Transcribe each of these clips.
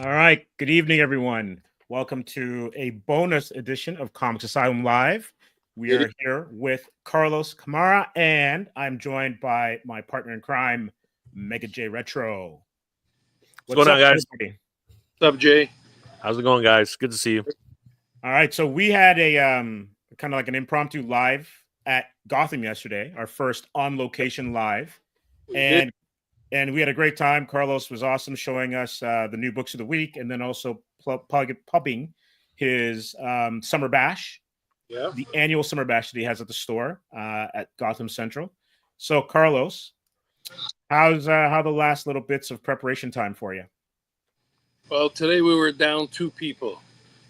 All right. Good evening, everyone. Welcome to a bonus edition of Comics Asylum Live. We are here with Carlos Camara, and I'm joined by my partner in crime, Mega J Retro. What's going on, guys? Everybody? What's up, Jay? How's it going, guys? Good to see you. All right. So we had a kind of like an impromptu live at Gotham yesterday, our first on location live. And we had a great time. Carlos was awesome showing us the new books of the week, and then also pubbing his summer bash, the annual summer bash that he has at the store at Gotham Central. So, Carlos, how the last little bits of preparation time for you? Well, today we were down 2 people.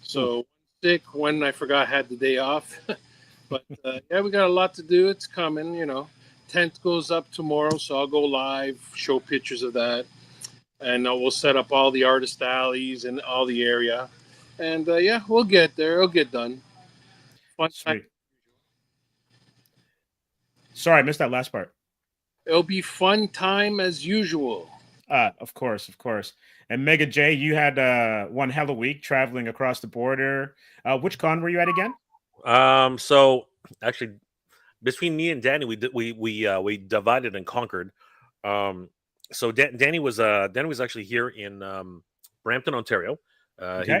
So sick, one I forgot had the day off. But yeah, we got a lot to do. It's coming, Tent goes up tomorrow, so I'll go live, show pictures of that, and we'll set up all the artist alleys and all the area, and yeah, we'll get there. It'll get done. Sweet. Sorry, I missed that last part. It'll be fun time as usual. Of course. And Mega J, you had one hell of a week traveling across the border. Which con were you at again? So actually, between me and Danny, we divided and conquered. So Danny was actually here in Brampton, Ontario. Okay.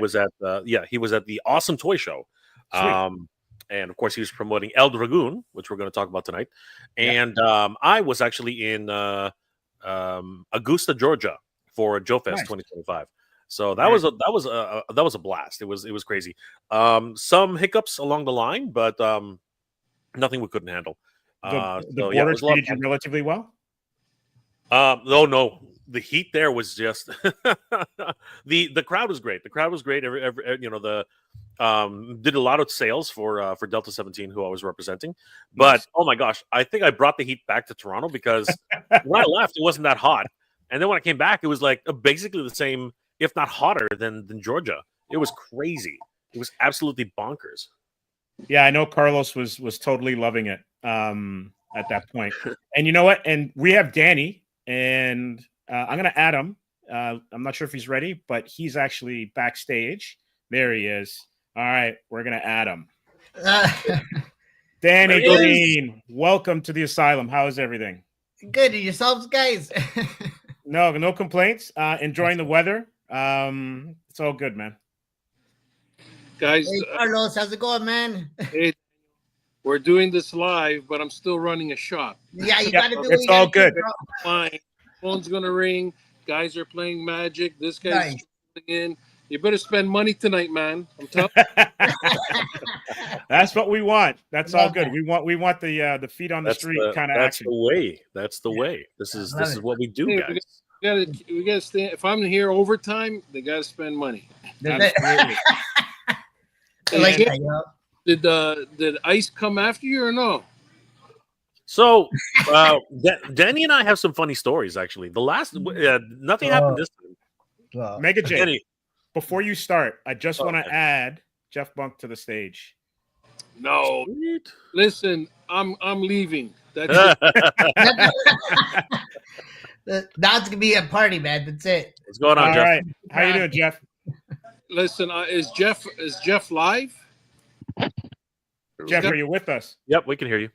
He was at the Awesome Toy Show. And of course he was promoting El Dragoon, which we're going to talk about tonight. And I was actually in Augusta, Georgia for Joe Fest 2025. So that was a blast. It was crazy. Some hiccups along the line, but nothing we couldn't handle. The border treated you relatively well? No. The heat there was just the crowd was great. The crowd was great. Did a lot of sales for Delta 17, who I was representing. But oh my gosh, I think I brought the heat back to Toronto because when I left, it wasn't that hot, and then when I came back, it was like basically the same, if not hotter than Georgia. It was crazy. It was absolutely bonkers. Yeah, I know Carlos was totally loving it at that point. And you know what? And we have Danny, and I'm going to add him. I'm not sure if he's ready, but he's actually backstage. There he is. All right, we're going to add him. Danny Green, welcome to the Asylum. How is everything? Good. And yourselves, guys? No complaints. Enjoying the weather. It's all good, man. Guys, hey, Carlos, how's it going, man? Hey, we're doing this live, but I'm still running a shop. Yeah, you gotta do it. It's all good. Fine. Phone's gonna ring. Guys are playing Magic. This guy's in. You better spend money tonight, man. I'm telling you. That's what we want. That's all good. We want the feet on the street kind of action. That's the way. This is what we do, guys. We gotta stand. If I'm here overtime, they gotta spend money. Absolutely. Did Ice come after you or no? So Danny and I have some funny stories. Actually, the last nothing happened this time. Mega J, Danny, before you start, I just want to add Jeff Bunk to the stage. No, listen, I'm leaving. That's That's gonna be a party, man. That's it. What's going on, Jeff? All right, how you doing, Jeff? Listen, is Jeff live? Jeff, are you with us? Yep, we can hear you.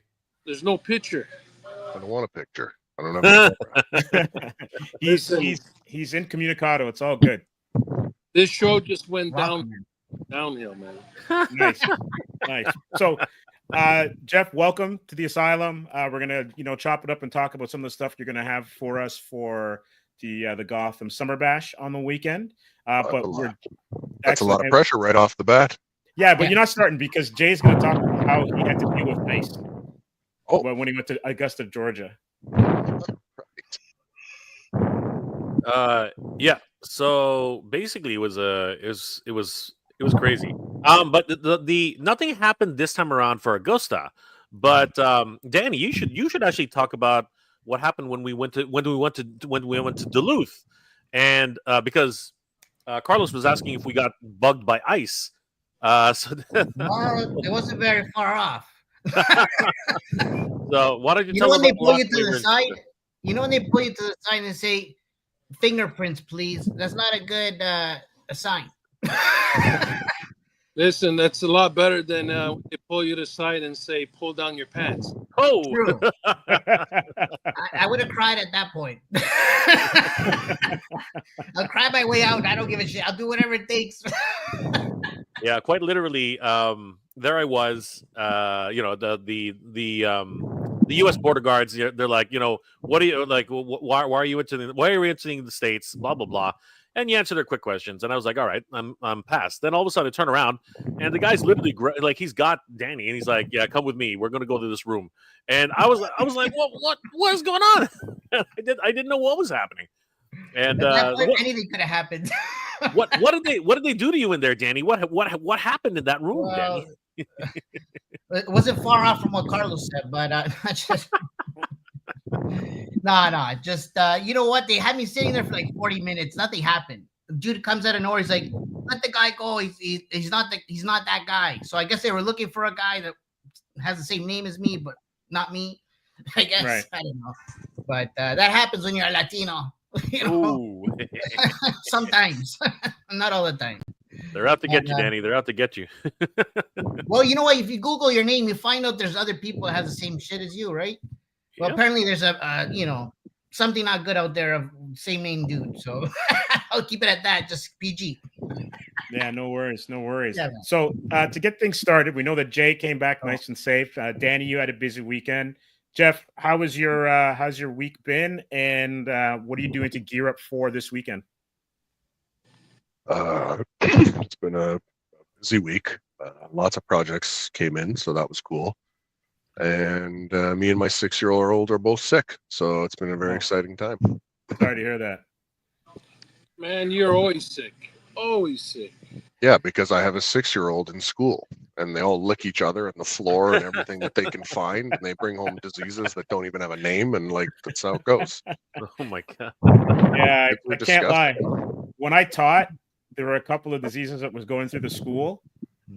There's no picture. I don't want a picture. I don't know. He's incommunicado. It's all good. This show just went downhill, man. Nice. So, Jeff, welcome to the Asylum. We're gonna, chop it up and talk about some of the stuff you're gonna have for us for the Gotham Summer Bash on the weekend. That's a lot of pressure right off the bat. Yeah, but you're not starting because Jay's going to talk about how he had to deal with ice when he went to Augusta, Georgia. Yeah. So basically, it was crazy. But the nothing happened this time around for Augusta. But Danny, you should actually talk about what happened when we went to Duluth, and because Carlos was asking if we got bugged by ice. Well, it wasn't very far off. So why don't you You tell know us when they pull you to the side? You know when they pull you to the side and say, fingerprints, please. That's not a good sign. Listen, that's a lot better than they pull you to the side and say, "Pull down your pants." Oh, True. I would have cried at that point. I'll cry my way out. I don't give a shit. I'll do whatever it takes. yeah, quite literally. There I was. The U.S. border guards. They're like, what are you like? Why are you entering? Why are you entering the states? Blah blah blah. And you answer their quick questions, and I was like, all right, I'm passed. Then all of a sudden, I turn around, and the guy's literally like, he's got Danny, and he's like, yeah, come with me. We're gonna go to this room. And I was like, what is going on? I didn't know what was happening. And At that point, anything could have happened. what did they do to you in there, Danny? What happened in that room, Well, Danny? It wasn't far off from what Carlos said, but just just you know what? They had me sitting there for like 40 minutes. Nothing happened. The dude comes out of nowhere. He's like, "Let the guy go. He's not that guy." So I guess they were looking for a guy that has the same name as me, but not me. I guess Right. I don't know, but that happens when you're a Latino. Sometimes, not all the time. They're out to get you, Danny. They're out to get you. Well, you know what? If you Google your name, you find out there's other people that have the same shit as you, right? Well, apparently there's a something not good out there of same name dude. So I'll keep it at that. Just PG. Yeah, no worries. Yeah, So to get things started, we know that Jay came back nice and safe. Danny, you had a busy weekend. Jeff, how's your week been, and what are you doing to gear up for this weekend? It's been a busy week. Lots of projects came in, so that was cool. And me and my 6-year-old are both sick, so it's been a very exciting time. Sorry to hear that. Man, you're always sick. Always sick. Yeah, because I have a 6-year-old in school, and they all lick each other on the floor and everything that they can find, and they bring home diseases that don't even have a name, and that's how it goes. Oh my god. Yeah, I can't lie. When I taught, there were a couple of diseases that was going through the school,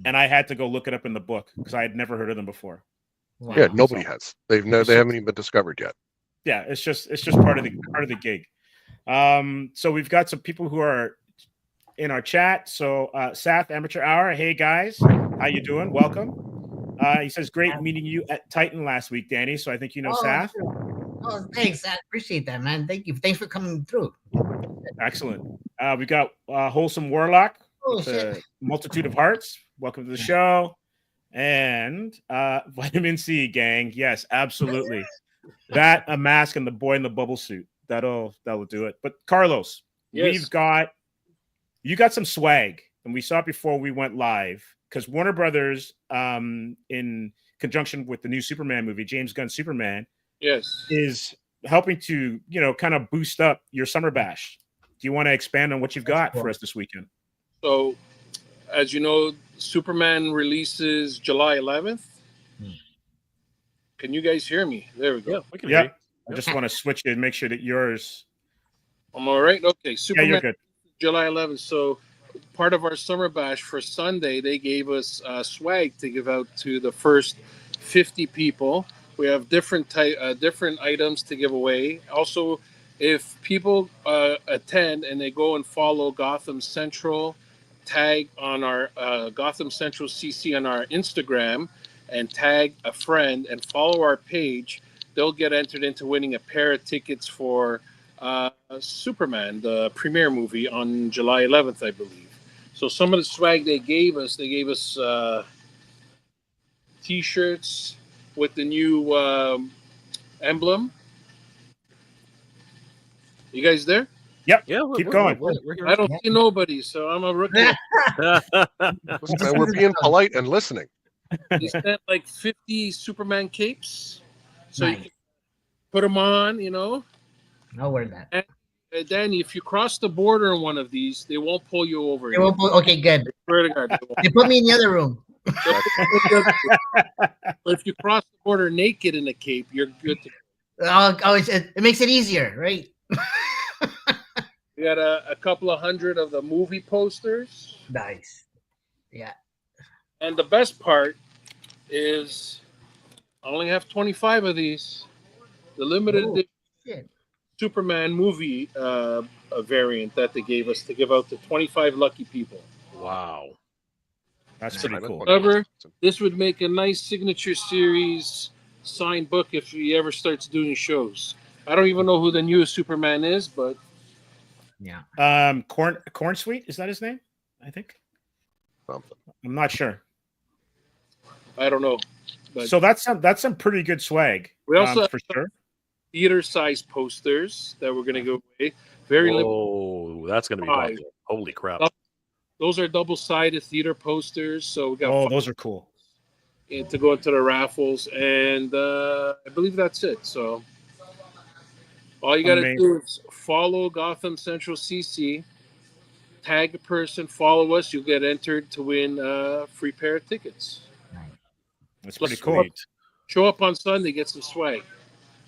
and I had to go look it up in the book because I had never heard of them before. Wow. Yeah, nobody has. They haven't even been discovered yet. Yeah, it's just part of the gig. So we've got some people who are in our chat. So Saf Amateur Hour, hey guys, how you doing? Welcome. He says great meeting you at Titan last week, Danny. So I think you know Saf. Oh, thanks. I appreciate that, man. Thank you. Thanks for coming through. Excellent. We got Wholesome Warlock with shit. a multitude of hearts. Welcome to the show. And Vitamin C gang. Yes, absolutely. That, a mask, and the boy in the bubble suit. That'll do it. But Carlos, Yes. you got some swag, and we saw it before we went live because Warner Brothers, in conjunction with the new Superman movie, James Gunn Superman, Yes, is helping to kind of boost up your summer bash. Do you want to expand on what you've got for us this weekend? So, as you know, Superman releases July 11th. Can you guys hear me? There we go. Yeah, we can hear you. I just want to switch it and make sure that yours. I'm all right. Okay, Superman. Yeah, you're good. July 11th. So, part of our summer bash for Sunday, they gave us swag to give out to the first 50 people. We have different items to give away. Also, if people attend and they go and follow Gotham Central, tag on our Gotham Central CC on our Instagram, and tag a friend and follow our page, they'll get entered into winning a pair of tickets for Superman, the premiere movie on July 11th, I believe. So some of the swag they gave us T-shirts with the new emblem. You guys there? Yep. Yeah, Keep going. We're here. I don't see nobody, so I'm a rookie. Listen, man, we're being polite and listening. They sent like 50 Superman capes, so you Nice. can put them on. I'll wear that. Danny, if you cross the border in one of these, they won't pull you over. Okay, good. I swear to God, they won't. They put me in the other room. But if you cross the border naked in a cape, you're good to go. It makes it easier, right? We got a couple of hundred of the movie posters. Nice. Yeah. And the best part is I only have 25 of these. The limited edition Shit. Superman movie a variant that they gave us to give out to 25 lucky people. Wow. That's Yeah, pretty that's cool. wonderful. However, this would make a nice signature series signed book if he ever starts doing shows. I don't even know who the newest Superman is, but Yeah. Corn Sweet, is that his name? I think. Something. I'm not sure. I don't know. But So that's some pretty good swag. we also for sure. theater-sized posters that we're going to go away. Very limited. Whoa, that's going to be Five. popular. Holy crap. Those are double-sided theater posters, so we got Oh, 5 those are cool. to go into the raffles, and I believe that's it. So all you got to Amazing. do is follow Gotham Central CC, tag a person, follow us. You'll get entered to win a free pair of tickets. That's Let's pretty cool. Show up on Sunday, get some swag.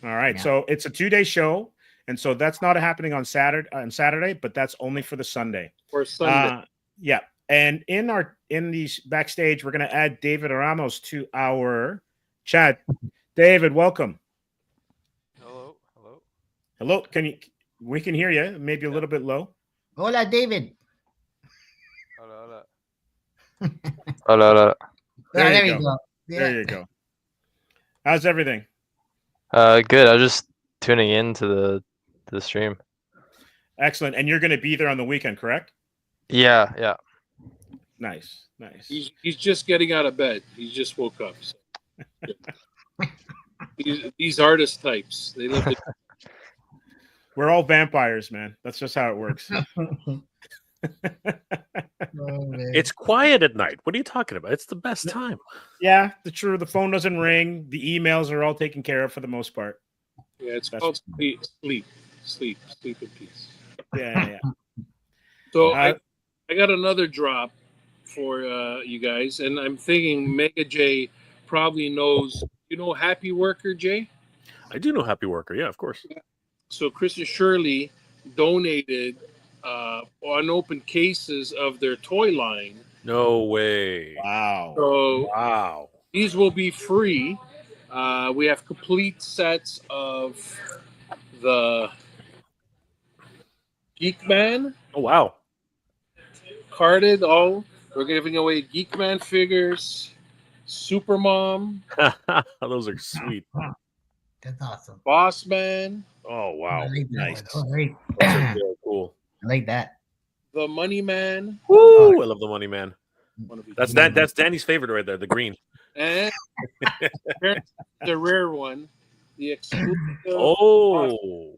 All right. Yeah. So it's a 2-day show. And so that's not happening on Saturday, but that's only for the Sunday. Or Sunday. Yeah. And in these backstage, we're going to add David Ramos to our chat. David, welcome. Hello. We can hear you. Maybe a little bit low. Hola, David. Hola. There you you go. go. Yeah. There you go. How's everything? Good. I was just tuning in to the stream. Excellent. And you're going to be there on the weekend, correct? Yeah. Nice. He's just getting out of bed. He just woke up. So. These artist types, they live. We're all vampires, man. That's just how it works. It's quiet at night. What are you talking about? It's the best time. Yeah, the phone doesn't ring. The emails are all taken care of for the most part. Yeah, it's That's called sleep in peace. Yeah. So I got another drop for you guys, and I'm thinking Mega J probably knows. You know Happy Worker, Jay? I do know Happy Worker. Yeah, of course. So Chris and Shirley donated unopened cases of their toy line. No way. Wow. So Wow. these will be free. We have complete sets of the Geek Man Oh, wow. carded. We're giving away Geek Man figures, Super Mom, Those are sweet. That's awesome. Boss Man, Oh, wow. I like that Nice. one. Oh, great. Those are I very cool. like that. the Money Man. Woo! I love the Money Man. One of each. That's Danny's favorite right there, the green. And the rare one, the exclusive. Oh.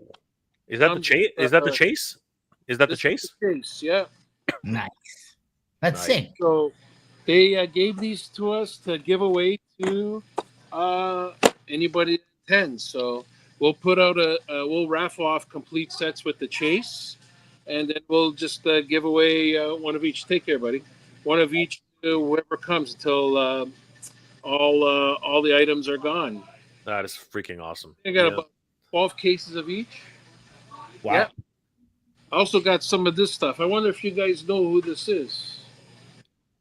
Is that the chase? Is that the chase? Is that the This chase? is the chase, yeah. Nice. That's Nice. sick. So they gave these to us to give away to anybody that attends. So we'll put out we'll raffle off complete sets with the chase, and then we'll just give away one of each. Take care, buddy. One of each to whoever comes until all the items are gone. That is freaking awesome. I got Yeah. about 12 cases of each. Wow. Yeah. I also got some of this stuff. I wonder if you guys know who this is.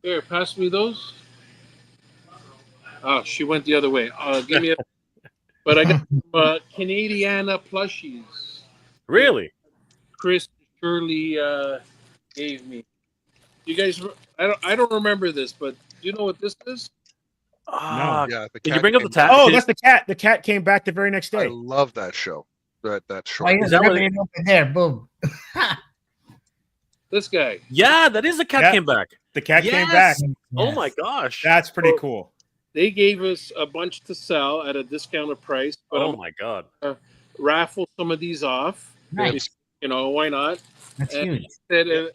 Here, pass me those. Oh, she went the other way. Give me a. But I got some Canadiana plushies. Really? Chris Shirley gave me. You guys, I don't remember this, but do you know what this is? Ah, Yeah, the Can you cat bring up the came tab? back. Oh, that's the cat. The cat came back the very next I day. love that show. That show. Why Is that what it open there? Boom. This guy. Yeah, that is the cat Yeah. came back. The cat came Yes! back. Oh my gosh. That's pretty Oh, cool. They gave us a bunch to sell at a discounted price, but Oh I'm my god. raffle some of these off. Nice. You know, why not? That's And huge. said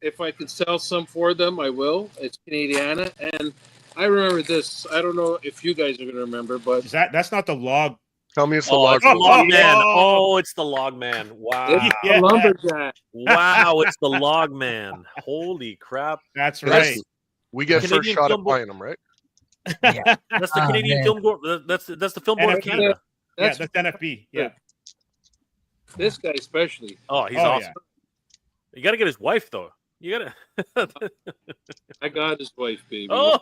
if I could sell some for them, I will. It's Canadiana, and I remember this. I don't know if you guys are gonna remember, but Is that's not the log? Tell me it's the Oh, log. it's the log man. Oh. Oh, it's the log man. Wow. it's Yeah. a lumberjack. Wow, it's the log man. Holy crap. That's That's- right. We get Canadian first shot at film board. buying them, right? That's the Oh, Canadian man. Film Board. That's the Film Board of NFB. Canada. That's That's NFB. Yeah. this guy especially. Oh, he's Oh, awesome. You got to get his wife though. You gotta. I got his wife, baby. Oh,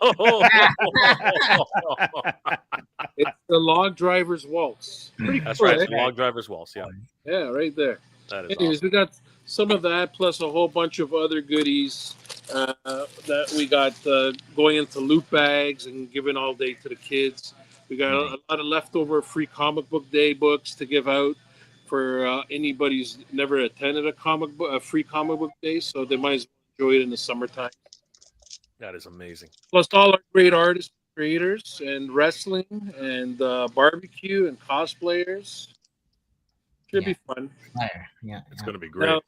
It's the Log Driver's Waltz. Pretty that's cool, right. eh? The log driver's waltz. Yeah, Yeah, right there. that is Anyways, awesome. we got some of that plus a whole bunch of other goodies that we got going into loot bags and giving all day to the kids. We got a lot of leftover free comic book day books to give out for anybody who's never attended a free comic book day, so they might as well enjoy it in the summertime. That is amazing. Plus all our great artists, creators, and wrestling and barbecue and cosplayers. Should be fun. Fire. Yeah. It's going to be great. Now,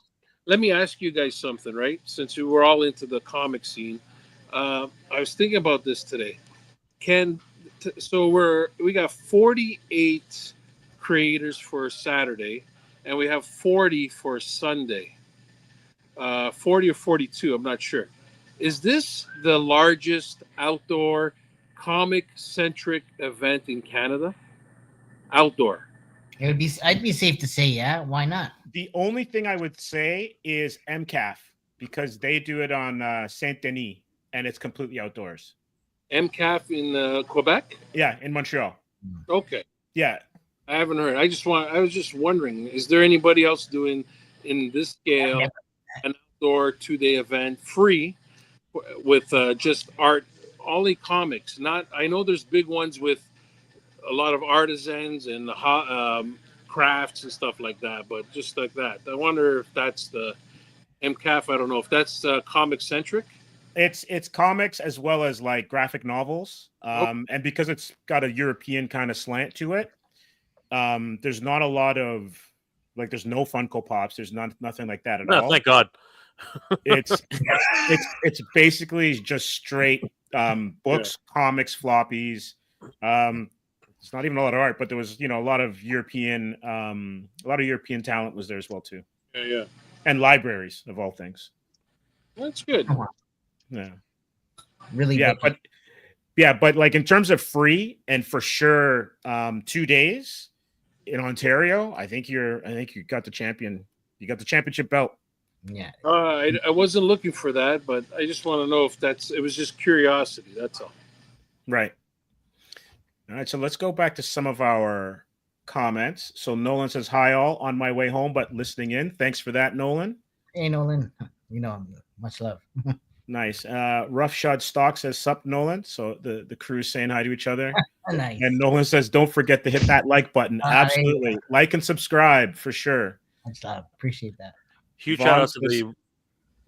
let me ask you guys something, right? Since we were all into the comic scene, I was thinking about this today. So we got 48 creators for Saturday, and we have 40 for Sunday. 40 or 42, I'm not sure. Is this the largest outdoor comic-centric event in Canada? Outdoor. I'd be safe to say, yeah. Why not? The only thing I would say is MCAF because they do it on Saint Denis and it's completely outdoors. MCAF in Quebec? Yeah, in Montreal. Okay. Yeah. I haven't heard. I was just wondering, is there anybody else doing in this scale an outdoor 2-day event free with just art, only comics? Not. I know there's big ones with a lot of artisans and crafts and stuff like that, but just like that. I wonder if that's the MCAF. I don't know if that's comic centric. It's comics as well as like graphic novels, and because it's got a European kind of slant to it, there's not a lot of like there's no Funko Pops. There's nothing like that at all. Thank God. It's basically just straight books, comics, floppies. It's not even a lot of art, but there was a lot of European talent was there as well too. Yeah. And libraries of all things. That's good. Yeah. Really? But like in terms of free and for sure 2 days in Ontario, I think you got the champion. You got the championship belt. Yeah. I wasn't looking for that, but I just want to know if it was just curiosity. That's all. Right. All right. So let's go back to some of our comments. So Nolan says, hi all, on my way home, but listening in. Thanks for that, Nolan. Hey, Nolan. Much love. Nice. Roughshod Stock says, sup, Nolan. So the crew's saying hi to each other. Nice. And Nolan says, don't forget to hit that like button. Absolutely. Like and subscribe for sure. Much love. Appreciate that. Huge shout out to the.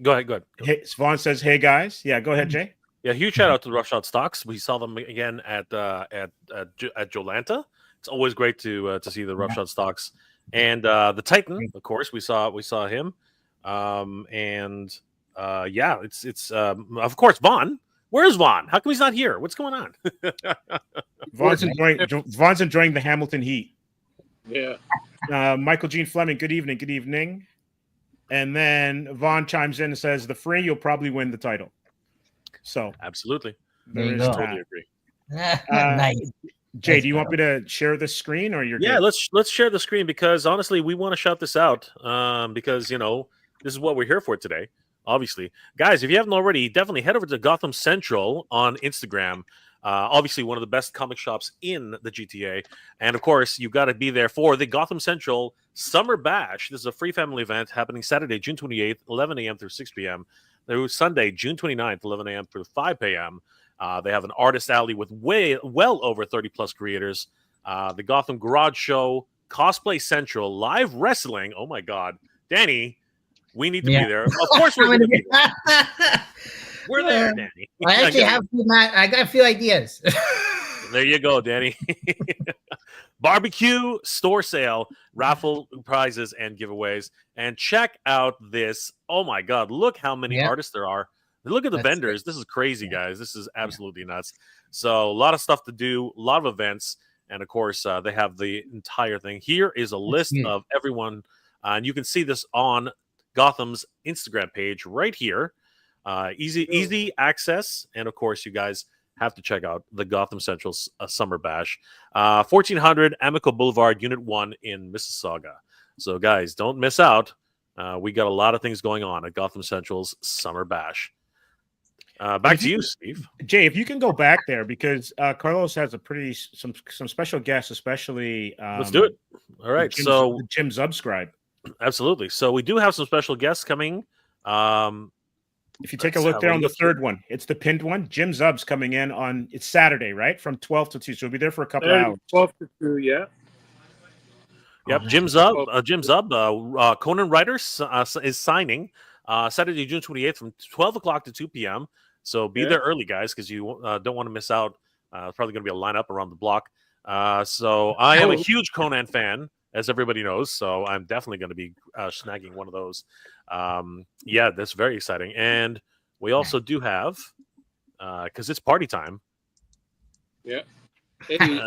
Go ahead. Hey, Vaughn says, hey guys. Yeah, go ahead, Jay. Yeah, huge shout out to the Roughshod Stocks. We saw them again at Jolanta. It's always great to see the Roughshod Stocks and the Titan. Of course, we saw him, it's of course Vaughn. Where's Vaughn? How come he's not here? What's going on? Vaughn's enjoying the Hamilton heat. Yeah. Michael Gene Fleming. Good evening. Good evening. And then Vaughn chimes in and says, the free, you'll probably win the title. So absolutely, totally agree. Nice. Jay, do you want me to share the screen or you're good? Let's share the screen because honestly, we want to shout this out because this is what we're here for today. Obviously, guys, if you haven't already, definitely head over to Gotham Central on Instagram. Obviously, one of the best comic shops in the GTA, and of course, you've got to be there for the Gotham Central Summer Bash. This is a free family event happening Saturday, June 28th, 11 a.m. through 6 p.m. Through Sunday, June 29th, 11 a.m. through 5 p.m. They have an artist alley with well over 30 plus creators. The Gotham Garage Show, Cosplay Central, live wrestling. Oh my God, Danny, we need to be there. Of course, we're going to be there. We're there, Danny. I actually I got a few ideas. There you go, Danny. Barbecue, store sale, raffle prizes, and giveaways. And check out this. Oh my God, look how many artists there are. Look at the vendors. This is crazy, guys. This is absolutely nuts. So a lot of stuff to do, a lot of events. And of course, they have the entire thing. Here is a list of everyone. And you can see this on Gotham's Instagram page right here. Easy access. And of course, you guys have to check out the Gotham Central Summer Bash. 1400 Amico Boulevard, Unit 1 in Mississauga. So, guys, don't miss out. We got a lot of things going on at Gotham Central's Summer Bash. Back to you, Steve. Jay, if you can go back there, because Carlos has some special guests, especially. Let's do it. All right, the Jim Subscribe. Absolutely. So we do have some special guests coming. If you take a look there on the third one, it's the pinned one. Jim Zub's coming in it's Saturday, right? From 12 to 2. So we'll be there for a couple hours. 12 to 2, yeah. Yep, Jim Zub, Conan Writers is signing Saturday, June 28th from 12 o'clock to 2 p.m. So be there early, guys, because you don't want to miss out. Probably going to be a lineup around the block. So I am a huge Conan fan, as everybody knows. So I'm definitely going to be snagging one of those. Yeah, that's very exciting. And we also do have, because it's party time. Yeah. Hey,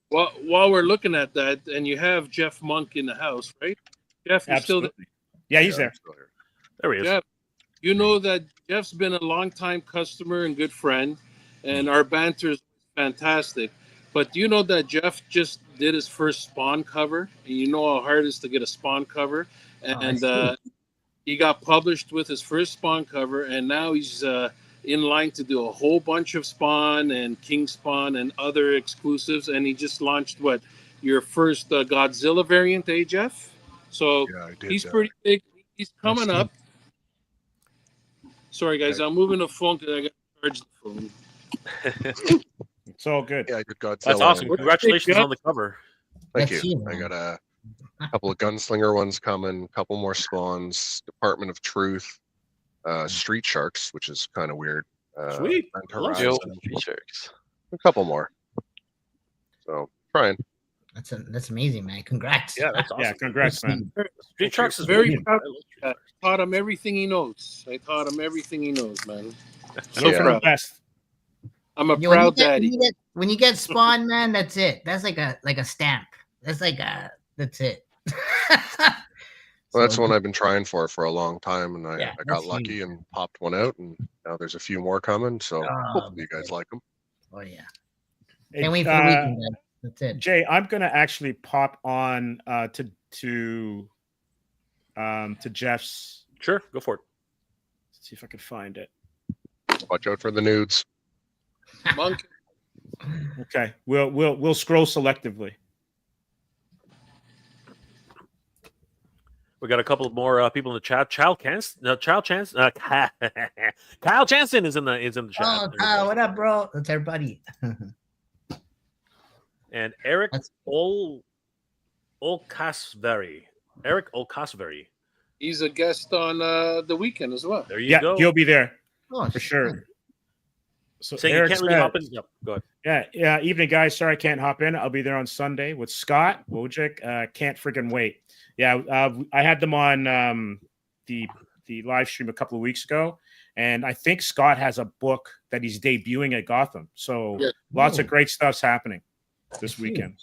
while we're looking at that, and you have Jeff Monk in the house, right? Jeff, you still there? Yeah, he's there. There he is. Jeff, you know that Jeff's been a longtime customer and good friend, and our banter is fantastic. But do you know that Jeff just did his first Spawn cover? And you know how hard it is to get a Spawn cover? And he got published with his first Spawn cover, and now he's in line to do a whole bunch of Spawn and King Spawn and other exclusives. And he just launched, your first Godzilla variant, Jeff? So he's pretty big. He's coming up. Sorry, guys, I'm moving the phone because I got to charge the phone. It's all good. Yeah, I did Godzilla. That's awesome. Congratulations on the cover. Thank you. I got a couple of Gunslinger ones coming, a couple more Spawns, Department of Truth, Street Sharks, which is kind of weird. Sweet. Street Sharks. A couple more. So, trying. That's amazing, man. Congrats. Yeah, that's awesome. Yeah, congrats, man. Street Sharks is very proud. I taught him everything he knows. Man. So for the best. I'm a proud daddy. When you get Spawn, man, that's it. That's like a stamp. That's it. Well, that's one I've been trying for a long time, and I got lucky and popped one out, and now there's a few more coming. So hopefully you guys like them. Oh yeah. Can't wait for the weekend. Man. That's it. Jay, I'm gonna actually pop on to Jeff's. Sure, go for it. Let's see if I can find it. Watch out for the nudes. Monk. Okay, we'll scroll selectively. We got a couple more people in the chat. Kyle Jansen is in the chat. Oh, Kyle, what up, bro? That's everybody. And Eric Olcasveri. Eric Olcasveri. He's a guest on the weekend as well. There you go. He'll be there Oh, for sure. So saying Eric you can't really hop in. Yep, go ahead. Yeah. Evening, guys. Sorry I can't hop in. I'll be there on Sunday with Scott Wojcik. Can't freaking wait. Yeah, I had them on the live stream a couple of weeks ago, and I think Scott has a book that he's debuting at Gotham. So lots of great stuff's happening this weekend.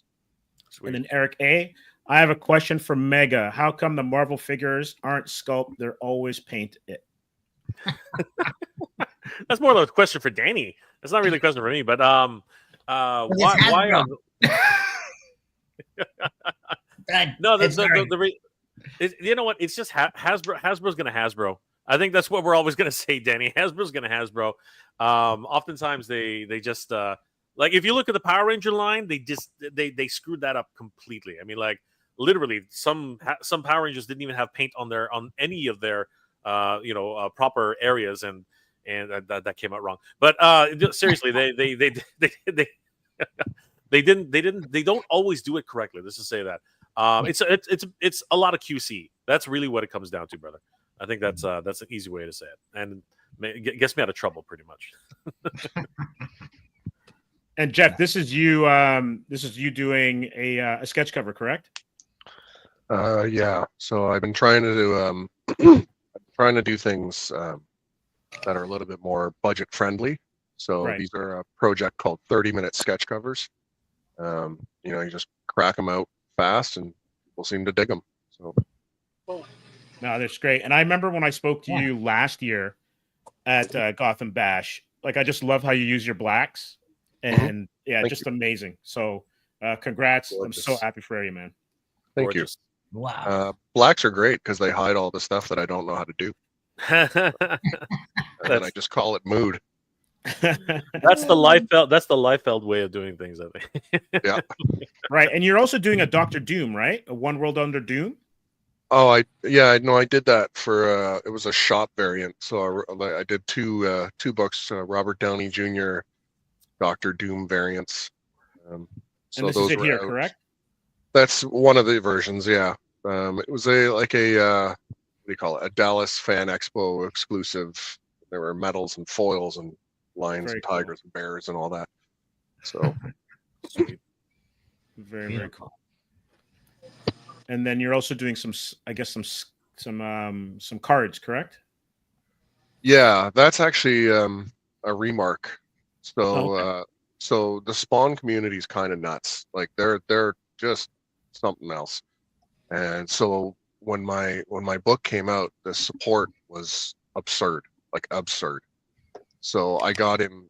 Sweet. And then Eric A., I have a question for Mega. How come the Marvel figures aren't sculpt? They're always paint it. That's more like a question for Danny. That's not really a question for me, but why no, you know what? It's just Hasbro. Hasbro's going to Hasbro. I think that's what we're always going to say, Danny. Hasbro's going to Hasbro. Oftentimes they just like if you look at the Power Ranger line, they screwed that up completely. I mean, like literally, some Power Rangers didn't even have paint on any of their proper areas, and that came out wrong. But seriously, they don't always do it correctly. Let's just say that. It's a lot of QC. That's really what it comes down to, brother. I think that's an easy way to say it, and it gets me out of trouble pretty much. And Jeff, this is you doing a sketch cover, correct? Yeah. So I've been trying to do things that are a little bit more budget friendly. So these are a project called 30-minute sketch covers. You just crack them out fast, and people seem to dig them. So, no, that's great. And I remember when I spoke to you last year at Gotham Bash. Like, I just love how you use your blacks, and Thank just you. amazing. So, congrats! Gorgeous. I'm so happy for you, man. Thank you. Wow. Blacks are great because they hide all the stuff that I don't know how to do, and then I just call it mood. That's the Liefeld way of doing things, I think. Yeah. Right, and you're also doing a Doctor Doom, right? A One World Under Doom. Oh, I did that for it was a shop variant. So I did two books, Robert Downey Jr. Doctor Doom variants. So And this those is it were here, out. correct? That's one of the versions, yeah. It was a what do you call it? A Dallas Fan Expo exclusive. There were medals and foils and lions Very and cool. tigers and bears and all that. So Sweet. Very, very cool. And then you're also doing some cards, correct? yeah, that's actually a remark. So Okay. so the Spawn community is kind of nuts. Like they're just something else. And so when my book came out, the support was absurd, like absurd. So I got in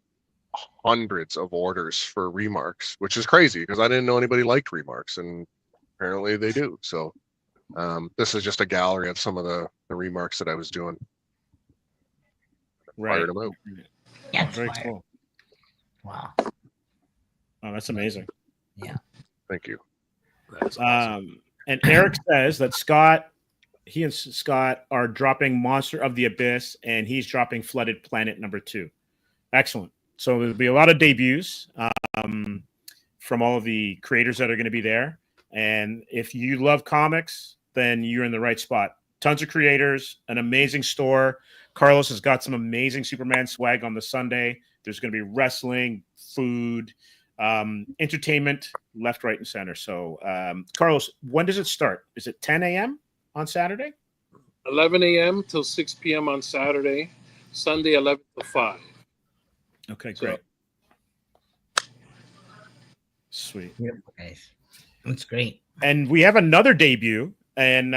hundreds of orders for remarks, which is crazy because I didn't know anybody liked remarks, and apparently they do. So this is just a gallery of some of the remarks that I was doing. Right. Fired them out. That's Very fire. cool. Wow. Oh, that's amazing. Thank you. That's awesome. And Eric says that he and Scott are dropping Monster of the Abyss, and he's dropping Flooded Planet #2. Excellent. So there'll be a lot of debuts from all of the creators that are going to be there. And if you love comics, then you're in the right spot. Tons of creators, an amazing store. Carlos has got some amazing Superman swag on the Sunday. There's going to be wrestling, food, entertainment, left, right, and center. So, Carlos, when does it start? Is it 10 a.m. on Saturday? 11 a.m. till 6 p.m. on Saturday. Sunday, 11 to 5. Okay, So- great. Sweet. Beautiful, guys. That's great. And we have another debut, and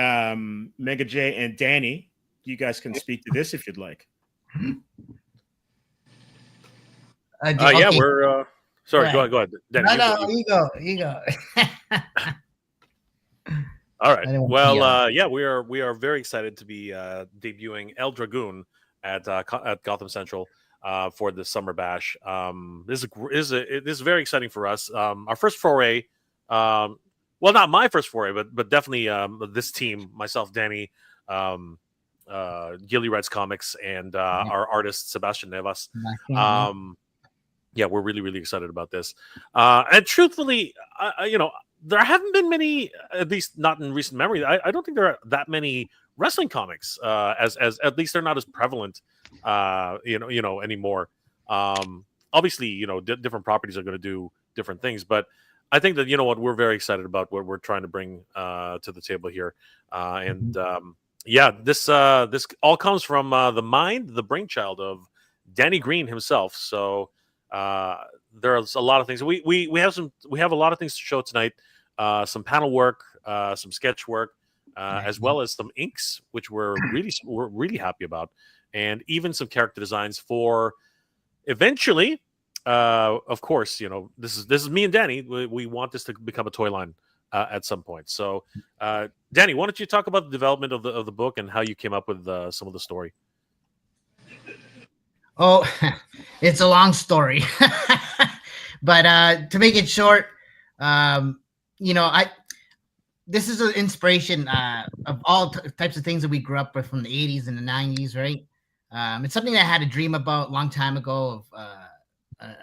Mega J and Danny, you guys can speak to this if you'd like. Yeah, Okay. we're sorry. Go Go ahead. Danny, No, you go. All right. I didn't want to Well, yell. yeah, we are very excited to be debuting El Dragoon at Gotham Central for the summer bash. This is very exciting for us. Our first foray, well, not my first foray, but definitely this team, myself, Danny, Gilly Reds Comics, and our artist Sebastian Nevas. Yeah, we're really, really excited about this. And truthfully, there haven't been many, at least not in recent memory. I don't think there are that many wrestling comics, as at least they're not as prevalent, anymore. Obviously, different properties are going to do different things, but I think that we're very excited about what we're trying to bring to the table here, this all comes from the brainchild of Danny Green himself. So. There's a lot of things. We have a lot of things to show tonight. Some panel work, some sketch work, as well as some inks, which we're really happy about, and even some character designs for eventually. Of course, this is me and Danny. We want this to become a toy line at some point. So, Danny, why don't you talk about the development of the book and how you came up with some of the story? Oh, it's a long story, but to make it short, this is an inspiration of all types of things that we grew up with from the 80s and the 90s, right? It's something that I had a dream about a long time ago of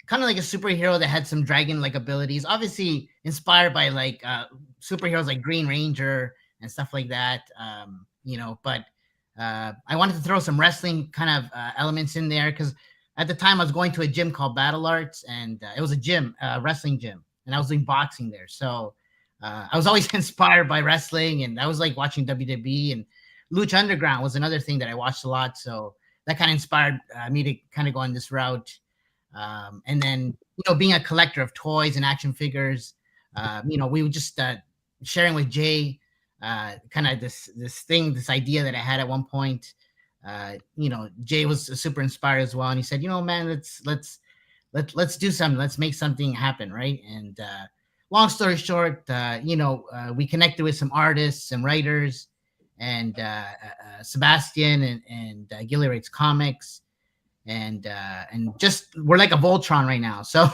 kind of like a superhero that had some dragon-like abilities, obviously inspired by like superheroes like Green Ranger and stuff like that, but I wanted to throw some wrestling kind of elements in there because at the time I was going to a gym called Battle Arts, and it was a gym, wrestling gym, and I was doing boxing there. So I was always inspired by wrestling, and I was like watching WWE, and Lucha Underground was another thing that I watched a lot. So that kind of inspired me to kind of go on this route. And then, being a collector of toys and action figures, we were just sharing with Jay kind of this idea that I had at one point. Jay was super inspired as well, and he said, man, let's do something, let's make something happen, right? And long story short, we connected with some artists and writers, and Sebastian and Gilly Writes Comics, and just we're like a Voltron right now. So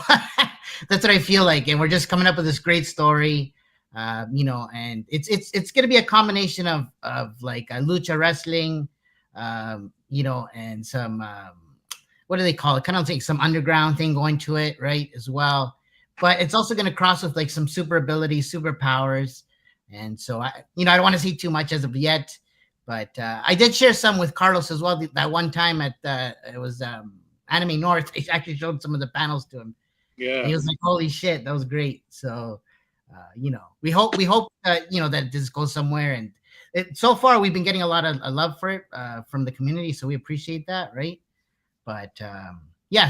that's what I feel like, and we're just coming up with this great story. And it's gonna be a combination of like lucha wrestling, and some what do they call it? Kind of like some underground thing going to it, right? As well, but it's also gonna cross with like some super abilities, superpowers, and so I don't want to see too much as of yet, but I did share some with Carlos as well. That one time at it was Anime North, I actually showed some of the panels to him. Yeah, and he was like, "Holy shit, that was great!" So. We hope that this goes somewhere, and so far we've been getting a lot of love for it from the community, so we appreciate that, right? But a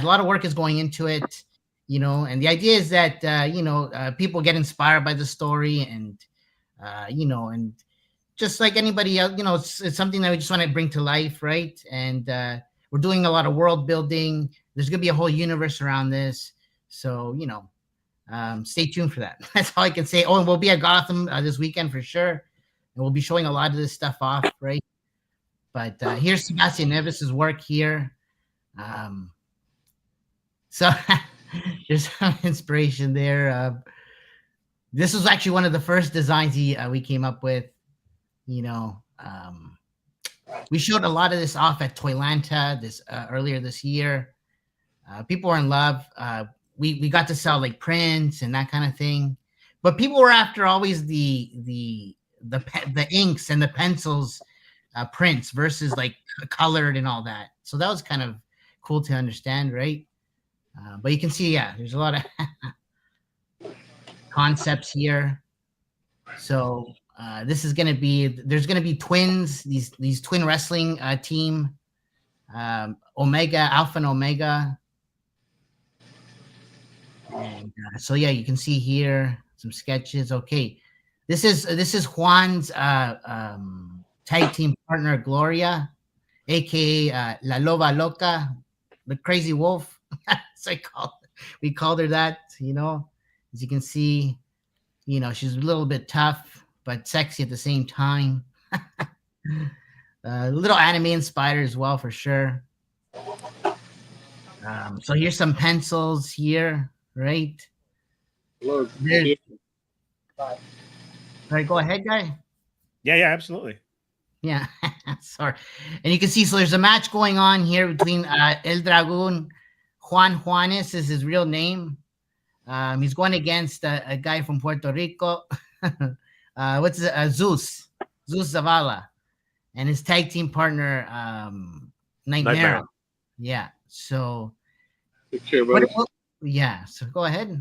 lot of work is going into it, and the idea is that people get inspired by the story, and and just like anybody else, it's something that we just want to bring to life, right? And we're doing a lot of world building. There's gonna be a whole universe around this, so stay tuned for that. That's all I can say. Oh, and we'll be at Gotham this weekend for sure, and we'll be showing a lot of this stuff off, right? But here's Sebastian Neves' work here. So there's some inspiration there. This was actually one of the first designs we came up with. We showed a lot of this off at Toylanta earlier this year. People were in love. We got to sell like prints and that kind of thing, but people were after always the inks and the pencils prints versus like colored and all that. So that was kind of cool to understand, right? But you can see, there's a lot of concepts here. So there's gonna be twins, these twin wrestling team, Omega, Alpha and Omega. And you can see here some sketches. Okay, this is Juan's tag team partner Gloria, aka La Loba Loca, the crazy wolf. So we called her that. As you can see, she's a little bit tough but sexy at the same time. A little anime inspired as well, for sure. So here's some pencils here. Right. Lord. Right, go ahead, guy. Yeah, absolutely. Yeah, sorry. And you can see, so there's a match going on here between El Dragon. Juan Juanes is his real name. He's going against a guy from Puerto Rico. What's it? Zeus Zavala, and his tag team partner Nightmare. Yeah. So. Yeah, so go ahead.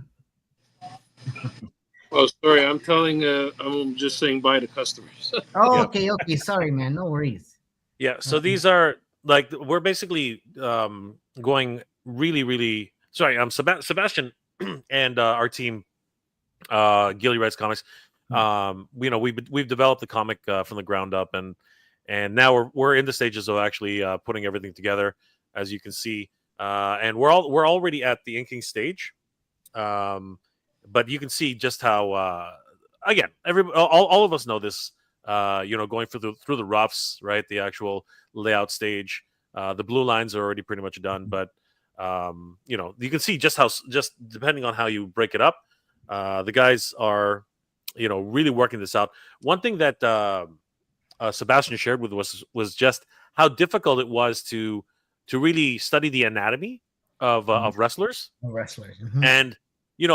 Oh, sorry, I'm just saying bye to customers. Oh, okay, sorry, man, no worries. Yeah, so these are like, we're basically going really, really sorry. Sebastian and our team, Gilly Writes Comics. We've developed the comic from the ground up, and now we're in the stages of actually putting everything together, as you can see. And we're already at the inking stage, but you can see just how again all of us know this. Going through the roughs, right? The actual layout stage. The blue lines are already pretty much done, but you can see just depending on how you break it up, the guys are really working this out. One thing that Sebastian shared with us was just how difficult it was to really study the anatomy of wrestlers. Mm-hmm. And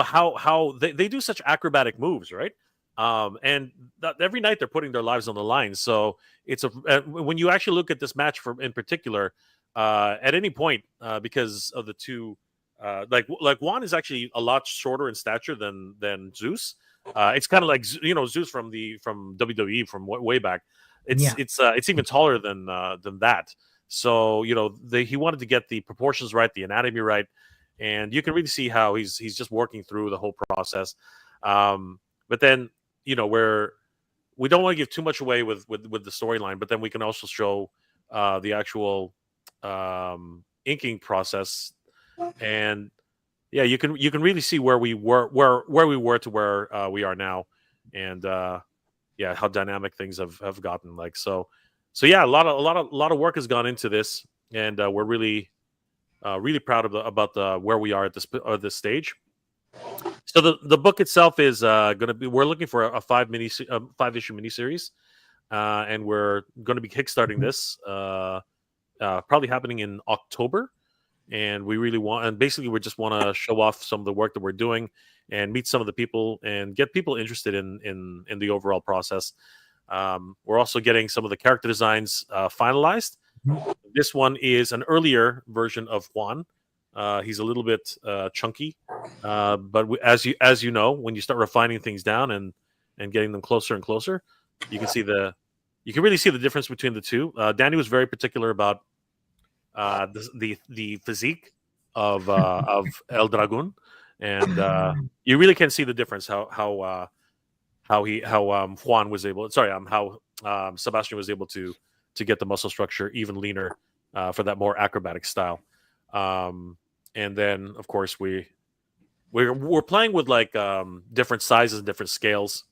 how they do such acrobatic moves, right? And every night they're putting their lives on the line. So it's when you actually look at this match in particular, at any point, because of the two, like Juan is actually a lot shorter in stature than Zeus. It's kind of like Zeus from WWE from way back. It's even taller than that. So he wanted to get the proportions right, the anatomy right, and you can really see how he's just working through the whole process. But then where we don't want to give too much away with the storyline, but then we can also show the actual inking process. And yeah, you can really see where we were to where we are now, and yeah, how dynamic things have gotten. Like so yeah, a lot of work has gone into this, and we're really proud of about where we are at this stage. So the book itself is going to be. We're looking for a 5-issue miniseries, and we're going to be kickstarting this. Probably happening in October, and we really want. And basically, we just want to show off some of the work that we're doing, and meet some of the people, and get people interested in the overall process. We're also getting some of the character designs finalized. This one is an earlier version of Juan. He's a little bit chunky, but as you know, when you start refining things down and getting them closer and closer, you can really see the difference between the two. Danny was very particular about the physique of El Dragon, and you really can see the difference how Juan was able. Sorry, how Sebastian was able to get the muscle structure even leaner for that more acrobatic style. And then, of course, we're playing with like different sizes and different scales,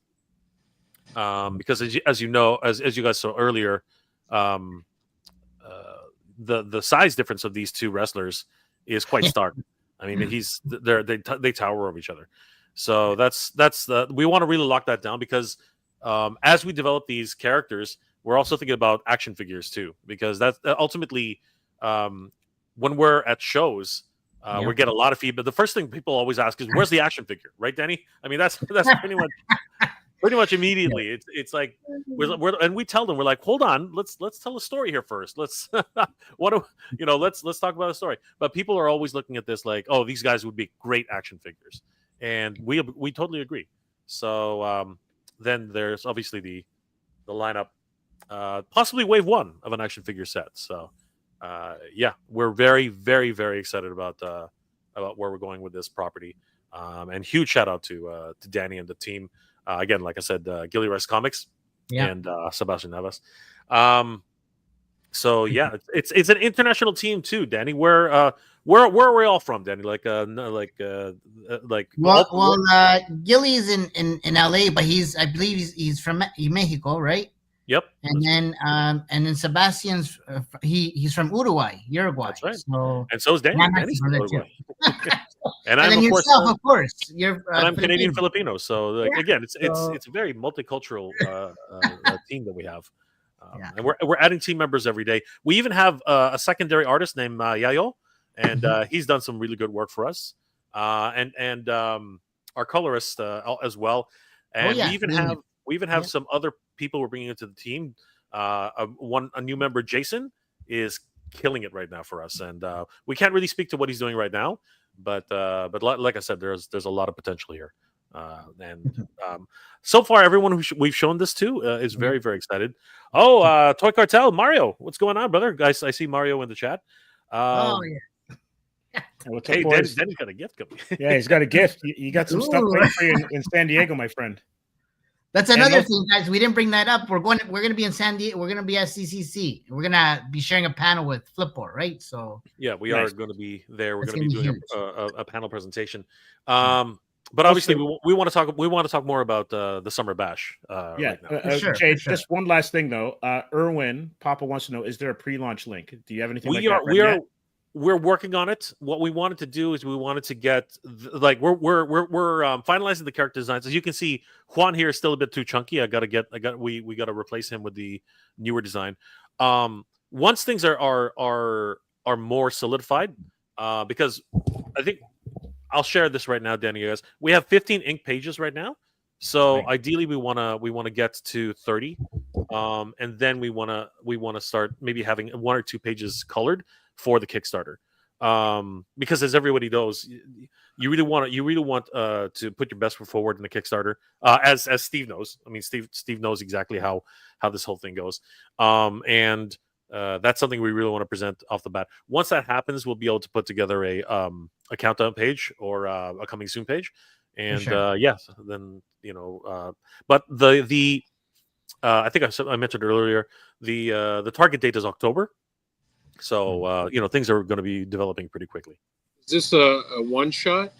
because as you know, as you guys saw earlier, the size difference of these two wrestlers is quite stark. I mean, they tower over each other. So that's we want to really lock that down, because as we develop these characters, we're also thinking about action figures too, because that's ultimately when we're at shows. We get a lot of feedback. The first thing people always ask is, "Where's the action figure?" Right, Danny? I mean, that's pretty much immediately. It's like and we tell them, we're like, "Hold on, let's tell a story here first. Let's let's talk about a story." But people are always looking at this like, "Oh, these guys would be great action figures," and we totally agree. So then there's obviously the lineup, possibly wave one of an action figure set. So. Yeah, we're very, very, very excited about where we're going with this property, and huge shout out to Danny and the team. Again, like I said, Gilly Rice Comics and Sebastian Navas. So yeah, it's an international team too, Danny. Where are we all from, Danny? Gilly's in LA, but I believe he's from Mexico, right? Yep. And then Sebastian's he's from Uruguay. That's right. And so is Danny. Danny's from Uruguay. and I'm then yourself, of course. You're and I'm Canadian Filipino. So again, it's a very multicultural team that we have. And we're adding team members every day. We even have a secondary artist named Yayo, and he's done some really good work for us. And our colorist as well. And we even have some other people we're bringing into the team. A new member, Jason, is killing it right now for us, and we can't really speak to what he's doing right now. But like I said, there's a lot of potential here, and so far everyone who we've shown this to is very, very excited. Oh, Toy Cartel, Mario, what's going on, brother? Guys, I see Mario in the chat. Hey, Denny's got a gift coming. Yeah, he's got a gift. You got some stuff waiting for you in San Diego, my friend. That's another thing, guys. We didn't bring that up. We're going to be in San Diego. We're going to be at CCC. We're going to be sharing a panel with Flipboard, right? So yeah, we are going to be there. We're going to be doing a panel presentation. But obviously, we want to talk. We want to talk more about the Summer Bash. Yeah, right now. Jay, just one last thing though. Erwin Papa wants to know: is there a pre-launch link? Do you have anything? We're working on it. What we wanted to do is we wanted to get we're finalizing the character designs. As you can see, Juan here is still a bit too chunky. We got to replace him with the newer design. Once things are more solidified, because I think I'll share this right now, Danny. Guys, we have 15 ink pages right now. So ideally, we want to get to 30, and then we want to start maybe having 1 or 2 pages colored for the Kickstarter, because as everybody knows, you really want to put your best foot forward in the Kickstarter. As Steve knows, I mean Steve knows exactly how this whole thing goes, and that's something we really want to present off the bat. Once that happens, we'll be able to put together a countdown page or a coming soon page, and then but the I think I mentioned earlier the target date is October. So things are going to be developing pretty quickly. Is this a one shot?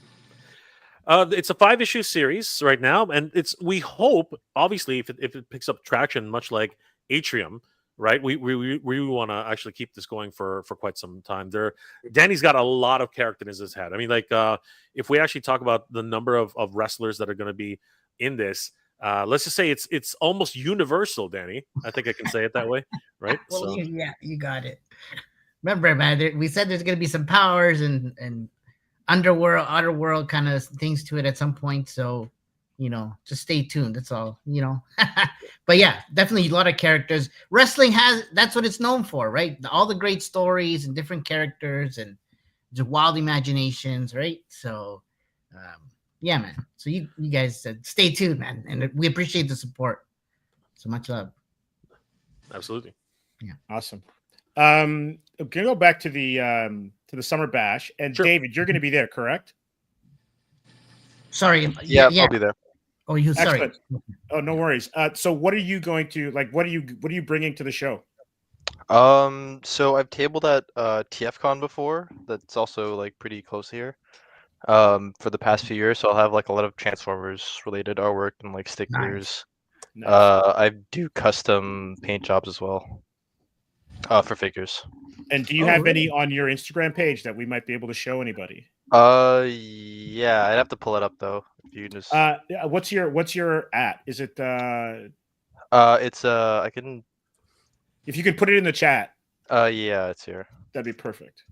It's a 5-issue series right now, and we hope, obviously, if it picks up traction, much like Atrium, right? We want to actually keep this going for quite some time. Danny's got a lot of character in his head. I mean, like if we actually talk about the number of wrestlers that are going to be in this, let's just say it's almost universal, Danny. I think I can say it that way, right? Well, So yeah, you got it. Remember, man, we said there's going to be some powers and underworld, outer world kind of things to it at some point. So, just stay tuned. That's all, But yeah, definitely a lot of characters. Wrestling that's what it's known for, right? All the great stories and different characters and just wild imaginations, right? So, yeah, man. So you guys said stay tuned, man. And we appreciate the support. So much love. absolutely. Yeah. Awesome. I'm gonna go back to the Summer Bash, and Sure. David, you're gonna be there, correct? Sorry. Yeah, I'll be there. Oh, you sorry. Excellent. Oh, no worries. So what are you going to what are you bringing to the show? So I've tabled at TFCon before. That's also like pretty close here. For the past few years, so I'll have like a lot of Transformers related artwork and like stickers. Nice. I do custom paint jobs as well. For figures. And do you have any on your Instagram page that we might be able to show anybody? Yeah, I'd have to pull it up though. If you just what's your at? Is it it's I can if you could put it in the chat. Yeah, it's here. That'd be perfect.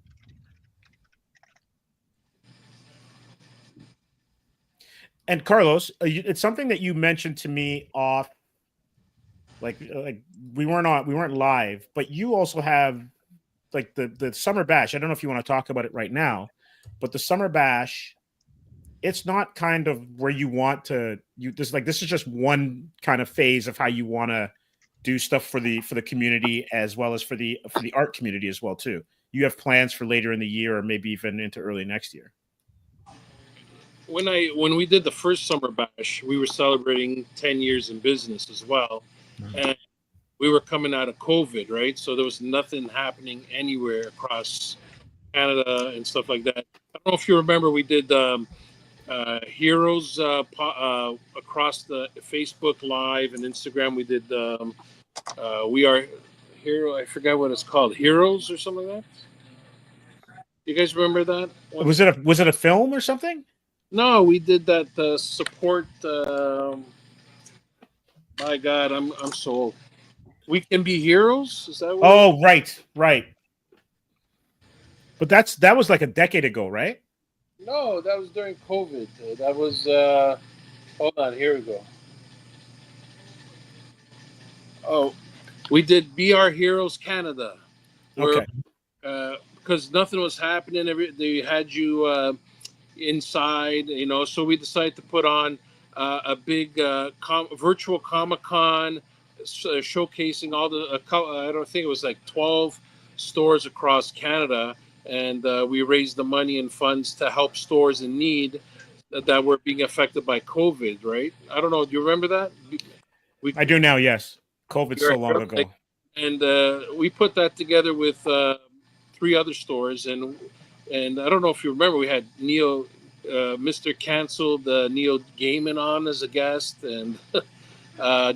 And Carlos, it's something that you mentioned to me off like we weren't live, but you also have like the Summer Bash. I don't know if you want to talk about it right now, but the Summer Bash, it's not kind of where you want to this is just one kind of phase of how you want to do stuff for the community as well as for the art community as well too. You have plans for later in the year or maybe even into early next year. When we did the first Summer Bash, we were celebrating 10 years in business as well. And we were coming out of COVID, right? So there was nothing happening anywhere across Canada and stuff like that. I don't know if you remember, we did Heroes across the Facebook Live and Instagram. We did We Are Hero. I forgot what it's called, Heroes or something like that. You guys remember that? Was it a film or something? No, we did that support. My God, I'm so old. We Can Be Heroes. Is that what? Oh, right. But that was like a decade ago, right? No, that was during COVID. That was. Hold on, here we go. Oh, we did Be Our Heroes Canada. Where, Okay. Because nothing was happening. They had you inside, so we decided to put on a big virtual Comic-Con showcasing all the I don't think it was like 12 stores across Canada, and we raised the money and funds to help stores in need that were being affected by COVID, right? I don't know, do you remember that? I do now, yes. COVID so long ago. And we put that together with 3 other stores, and I don't know if you remember, we had Neil, Mr. Canceled, Neil Gaiman on as a guest, and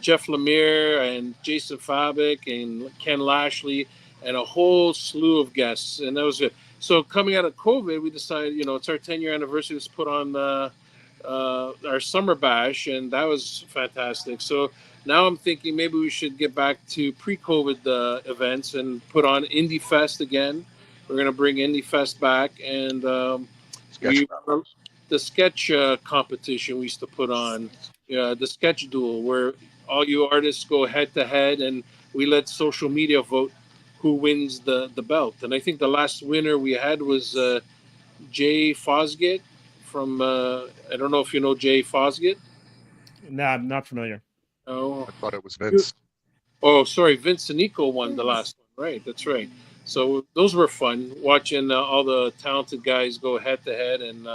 Jeff Lemire and Jason Fabic and Ken Lashley and a whole slew of guests, and that was it. So coming out of COVID, we decided, it's our 10-year anniversary, to put on our Summer Bash, and that was fantastic. So now I'm thinking maybe we should get back to pre-COVID events and put on Indie Fest again. We're going to bring Indie Fest back, and the sketch competition we used to put on, the sketch duel, where all you artists go head to head, and we let social media vote who wins the belt. And I think the last winner we had was Jay Fosgate from, I don't know if you know Jay Fosgate. No, I'm not familiar. Oh, I thought it was Vince. Oh, sorry, Vince Nico won the last one. Right, that's right. So those were fun, watching all the talented guys go head to head and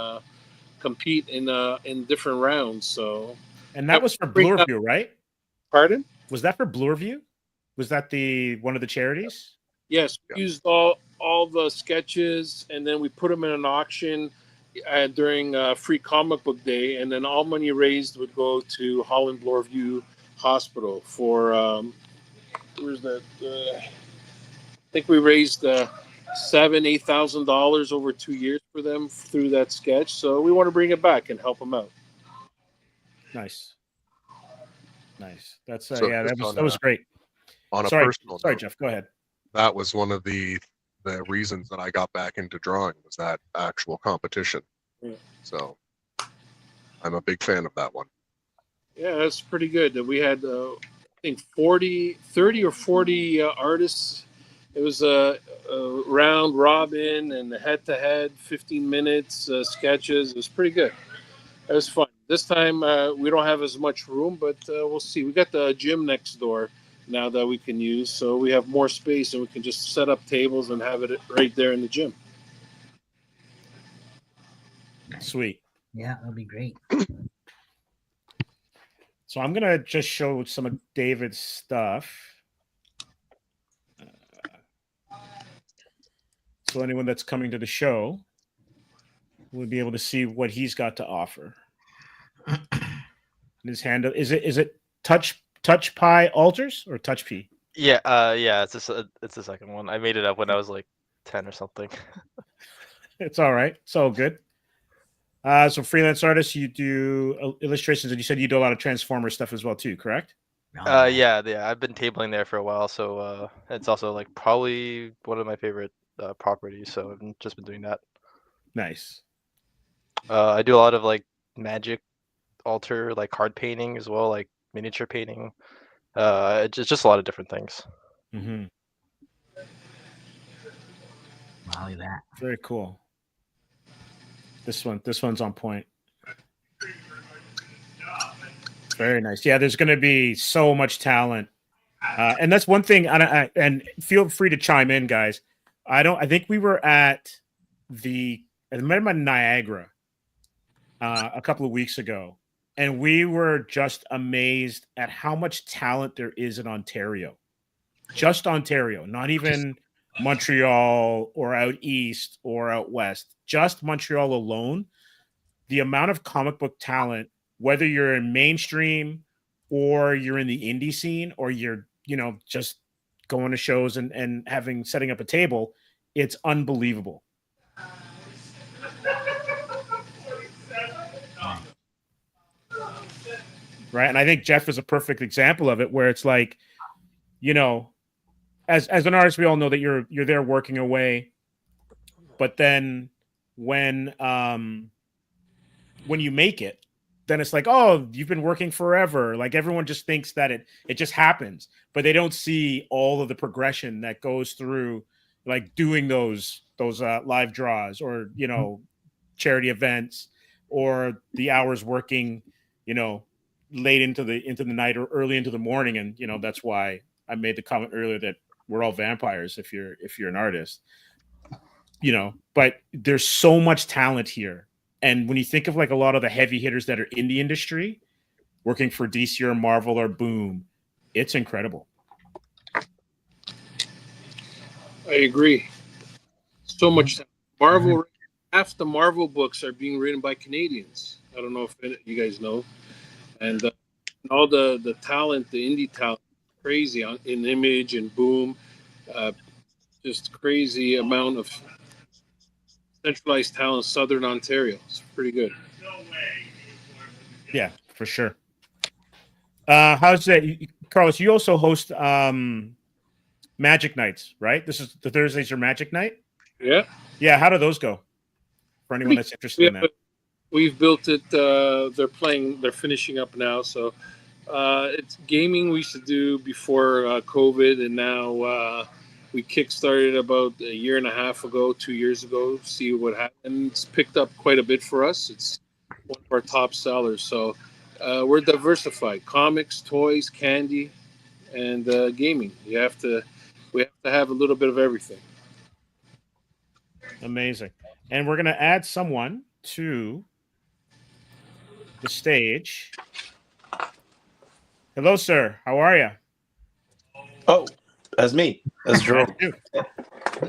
compete in different rounds. So, and that was for Bloorview, right? Pardon? Was that for Bloorview? Was that one of the charities? Yes, we used all the sketches, and then we put them in an auction during Free Comic Book Day, and then all money raised would go to Holland Bloorview Hospital for where's that? I think we raised $7,000-8,000 over 2 years for them through that sketch. So we want to bring it back and help them out. Nice. That's So yeah, just that was great. On a Sorry, personal sorry, note, Jeff. Go ahead. that was one of the reasons that I got back into drawing, was that actual competition. Yeah. So I'm a big fan of that one. Yeah, that's pretty good. We had, I think, 30 or 40 artists. It was a round robin and the head-to-head, 15 minutes sketches. It was pretty good. It was fun. This time we don't have as much room, but we'll see. We got the gym next door now that we can use, so we have more space and we can just set up tables and have it right there in the gym. Sweet. Yeah, that'll be great. So I'm gonna just show some of David's stuff. So anyone that's coming to the show will be able to see what he's got to offer. His hand is it touch pie altars or touch p? Yeah, it's the second one. I made it up when I was like 10 or something. It's all right. It's all good. So freelance artist, you do illustrations, and you said you do a lot of Transformer stuff as well too, correct? Yeah, I've been tabling there for a while, so it's also like probably one of my favorite properties. So I've just been doing that. Nice. I do a lot of like magic altar, like card painting as well, like miniature painting. It's just a lot of different things. Mm-hmm. Wow, look at that. Very cool. This one's on point. Very nice. Yeah, there's going to be so much talent, and that's one thing. And feel free to chime in, guys. I think we were at Niagara a couple of weeks ago, and we were just amazed at how much talent there is in Ontario. Just Ontario, not even Montreal or out east or out west. Just Montreal alone. The amount of comic book talent, whether you're in mainstream or you're in the indie scene or you're, just going to shows and setting up a table, it's unbelievable. Right. And I think Jeff is a perfect example of it, where it's like, as an artist, we all know that you're there working away, but then when you make it, then it's like, oh, you've been working forever. Like everyone just thinks that it just happens, but they don't see all of the progression that goes through, like doing those live draws or charity events, or the hours working, late into the night or early into the morning. And that's why I made the comment earlier that we're all vampires if you're an artist, but there's so much talent here. And when you think of like a lot of the heavy hitters that are in the industry, working for DC or Marvel or Boom, it's incredible. I agree. So much Marvel. Half the Marvel books are being written by Canadians. I don't know if you guys know, and all the talent, the indie talent, crazy in Image and Boom, just crazy amount of centralized talent. Southern Ontario, it's pretty good. Yeah, for sure. How's that, Carlos? You also host Magic Nights, right? This is the Thursdays are Magic Night. Yeah. How do those go? For anyone that's interested in that, we've built it. They're finishing up now. So it's gaming we used to do before COVID, and now we kickstarted about a year and a half ago, 2 years ago. See what happened. It's picked up quite a bit for us. It's one of our top sellers. So we're diversified: comics, toys, candy, and gaming. We have to have a little bit of everything. Amazing. And we're going to add someone to the stage. Hello, sir. How are you? Oh, That's me. That's Jerome. You.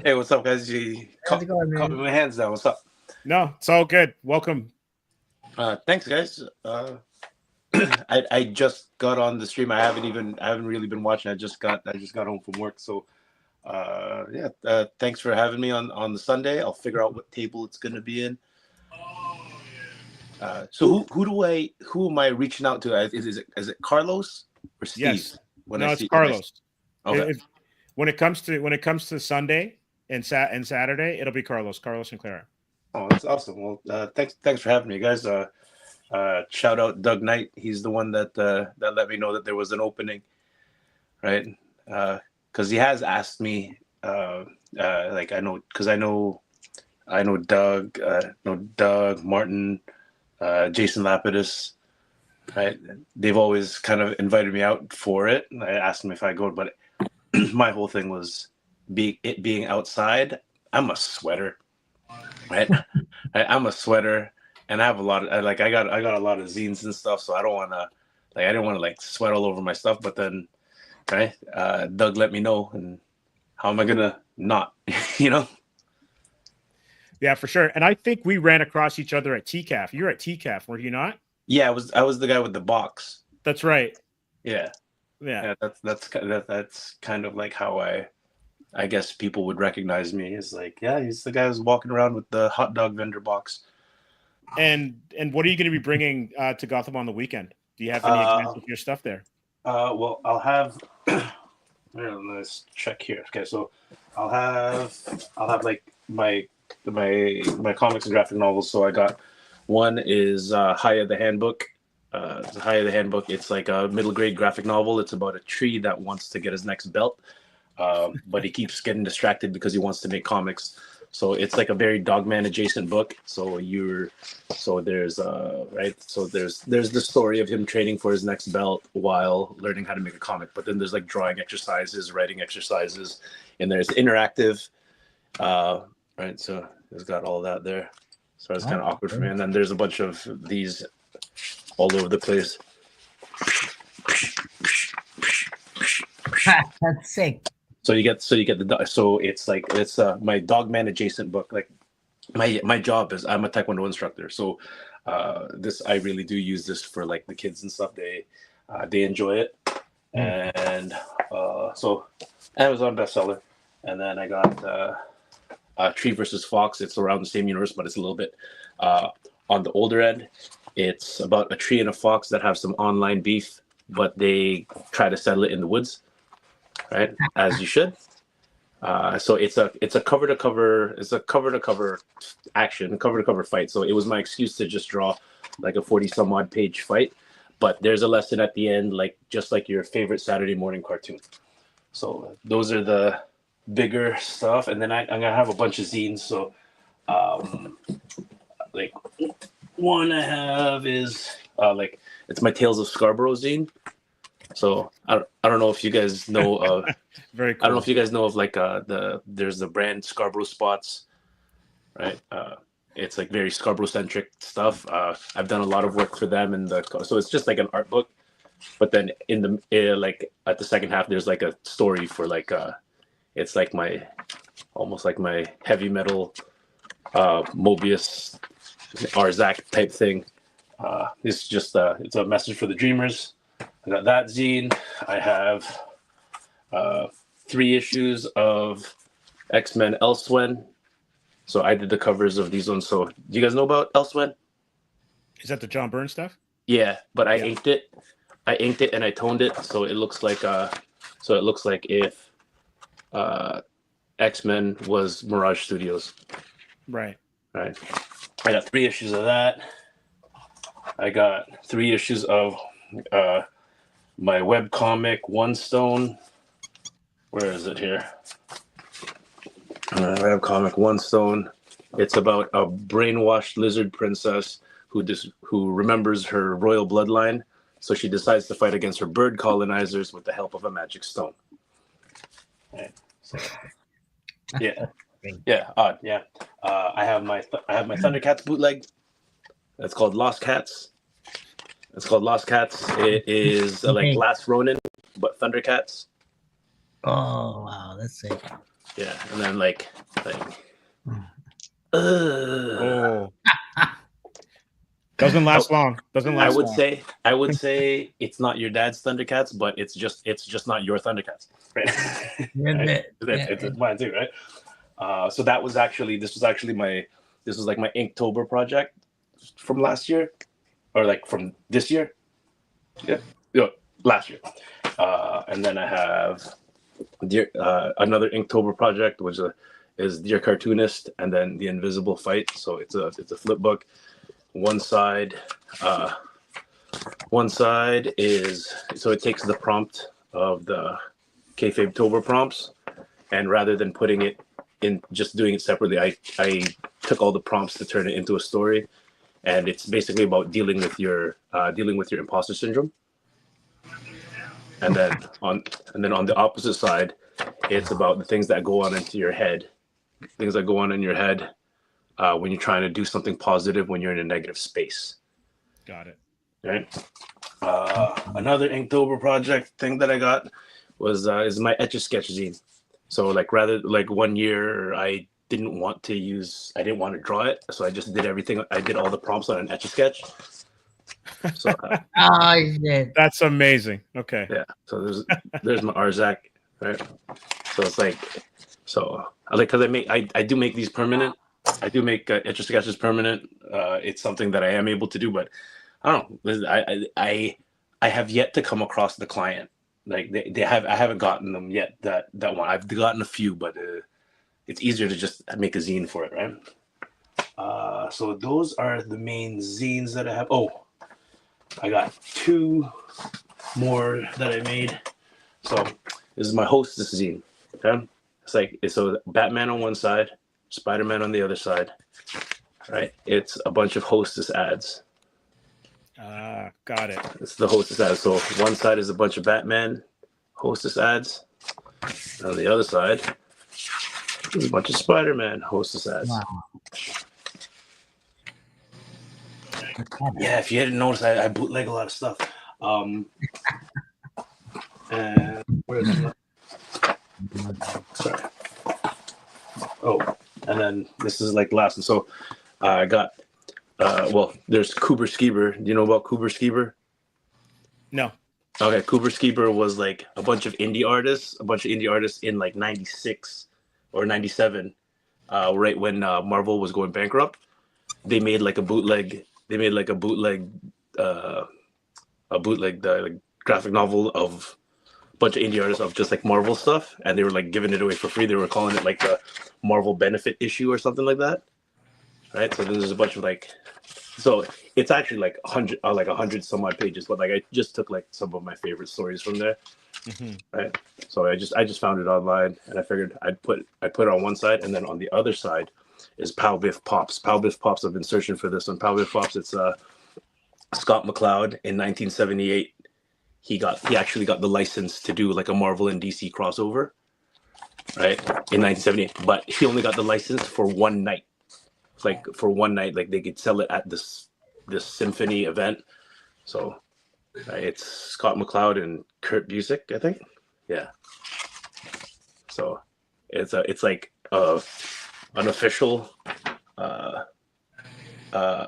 Hey, what's up, guys? You How's it going, caught man? me my hands down. What's up? No, it's all good. Welcome. Thanks, guys. I just got on the stream. I haven't really been watching. I just got home from work. So thanks for having me on the Sunday. I'll figure out what table it's gonna be in. So who am I reaching out to? Is it Carlos or Steve? Yes. It's Carlos. Okay. When it comes to Sunday and Saturday, it'll be Carlos and Clara. Oh, that's awesome. Well, thanks for having me, guys. Shout out Doug Knight. He's the one that let me know that there was an opening, right? Because he has asked me, like I know Doug, Martin, Jason Lapidus, right? They've always kind of invited me out for it. I asked them if I go, but my whole thing was being outside. I'm a sweater, right? I'm a sweater, and I have a lot of I got a lot of zines and stuff, so I don't want to I didn't want to sweat all over my stuff. But then, right? Doug let me know, and how am I gonna not, you know? Yeah, for sure. And I think we ran across each other at TCAF. You were at TCAF, were you not? Yeah, I was the guy with the box. That's right. Yeah. That's kind of like how I guess people would recognize me. Is he's the guy who's walking around with the hot dog vendor box. And what are you going to be bringing to Gotham on the weekend? Do you have any examples of your stuff there? Well, I'll have. Let's check here. Okay, so I'll have like my comics and graphic novels. So I got one is Haya the Handbook. Haya the Handbook. It's like a middle grade graphic novel. It's about a tree that wants to get his next belt, but he keeps getting distracted because he wants to make comics. So it's like a very Dogman adjacent book. There's the story of him training for his next belt while learning how to make a comic. But then there's like drawing exercises, writing exercises, and there's interactive. Right, so it's got all that there. So it's kind of awkward for me. And then there's a bunch of these all over the place. That's sick. So it's my Dogman adjacent book. Like my job is I'm a Taekwondo instructor. So this I really do use this for like the kids and stuff. They enjoy it. And so Amazon bestseller. And then I got Tree versus Fox. It's around the same universe, but it's a little bit on the older end. It's about a tree and a fox that have some online beef, but they try to settle it in the woods, right? As you should. So it's a cover to cover action, cover to cover fight. So it was my excuse to just draw like a 40 some odd page fight, but there's a lesson at the end, like just like your favorite Saturday morning cartoon. So those are the bigger stuff, and then I'm gonna have a bunch of zines. So like one I have is it's my Tales of Scarborough zine. So I don't know if you guys know of Very cool. I don't know if you guys know of there's the brand Scarborough Spots, right? It's like very Scarborough centric stuff. I've done a lot of work for them, so it's just like an art book, but then in the at the second half there's like a story for it's like almost like my heavy metal Mobius Arzak type thing. It's just it's a message for the dreamers. I got that zine. I have 3 issues of X-Men Elsewhen. So I did the covers of these ones. So do you guys know about Elsewhen? Is that the John Byrne stuff? Yeah, but I inked it. I inked it and I toned it, so it looks like if X-Men was Mirage Studios. Right. Right. I got 3 issues of that. I got 3 issues of my webcomic One Stone. Where is it here? Webcomic One Stone. It's about a brainwashed lizard princess who remembers her royal bloodline, so she decides to fight against her bird colonizers with the help of a magic stone. Right. So, odd. Yeah. I have my Thundercats bootleg. It's called Lost Cats. It is like Last Ronin, but Thundercats. Oh wow, that's sick. Yeah, and then like. Oh, doesn't last long. Doesn't I last would long. say it's not your dad's Thundercats, but it's just not your Thundercats, right? Right? It's mine too, right? So that was actually this was like my Inktober project from last year, or like from this year. Yeah, last year. And then I have another Inktober project, which is Dear Cartoonist, and then The Invisible Fight. So it's a flip book. One side is so it takes the prompt of the Kayfabe Tober prompts, and rather than putting it in, just doing it separately, I took all the prompts to turn it into a story, and it's basically about dealing with your imposter syndrome. And then on the opposite side, it's about the things that go on into your head, things that go on in your head when you're trying to do something positive when you're in a negative space. Got it. Right. Another Inktober project thing that I got was is my Etch-a-Sketch zine. So like rather like 1 year I didn't want to draw it, so I just did everything. I did all the prompts on an Etch-a-Sketch. So shit. That's amazing. Okay. yeah. So there's my Arzak, right? So it's like, so I like, because I do make these permanent. I do make Etch-a-Sketches permanent. It's something that I am able to do, but I don't know. I have yet to come across the client. Like I haven't gotten them yet. That one I've gotten a few, but it's easier to just make a zine for it, right? So those are the main zines that I have. Oh, I got 2 more that I made. So this is my Hostess zine. Okay, it's so Batman on one side, Spider-Man on the other side. Right, it's a bunch of Hostess ads. Got it. It's the Hostess ads. So one side is a bunch of Batman Hostess ads. On the other side, there's a bunch of Spider-Man Hostess ads. Wow. Yeah, if you hadn't noticed, I bootleg a lot of stuff. And where's it? Sorry. Oh, and then this is like the last one. So I got, there's Cooper Skeeber. Do you know about Cooper Skeeber? No. Okay, Cooper Skeeber was like a bunch of indie artists in like 96 or 97, right when Marvel was going bankrupt. They made like a bootleg. Graphic novel of a bunch of indie artists of just like Marvel stuff, and they were like giving it away for free. They were calling it like the Marvel benefit issue or something like that, right? So there's a bunch of like, so it's actually like 100 some odd pages, but like I just took like some of my favorite stories from there, right? So I just found it online, and I figured I'd put it on one side, and then on the other side is Pow Biff Pops. Pow Biff Pops. I've been searching for this one. Pow Biff Pops. It's Scott McCloud in 1978. He actually got the license to do like a Marvel and DC crossover, right? In 1978, but he only got the license for one night. Like for one night, like they could sell it at this symphony event. So it's Scott McCloud and Kurt Busiek, I think. Yeah. So it's like an official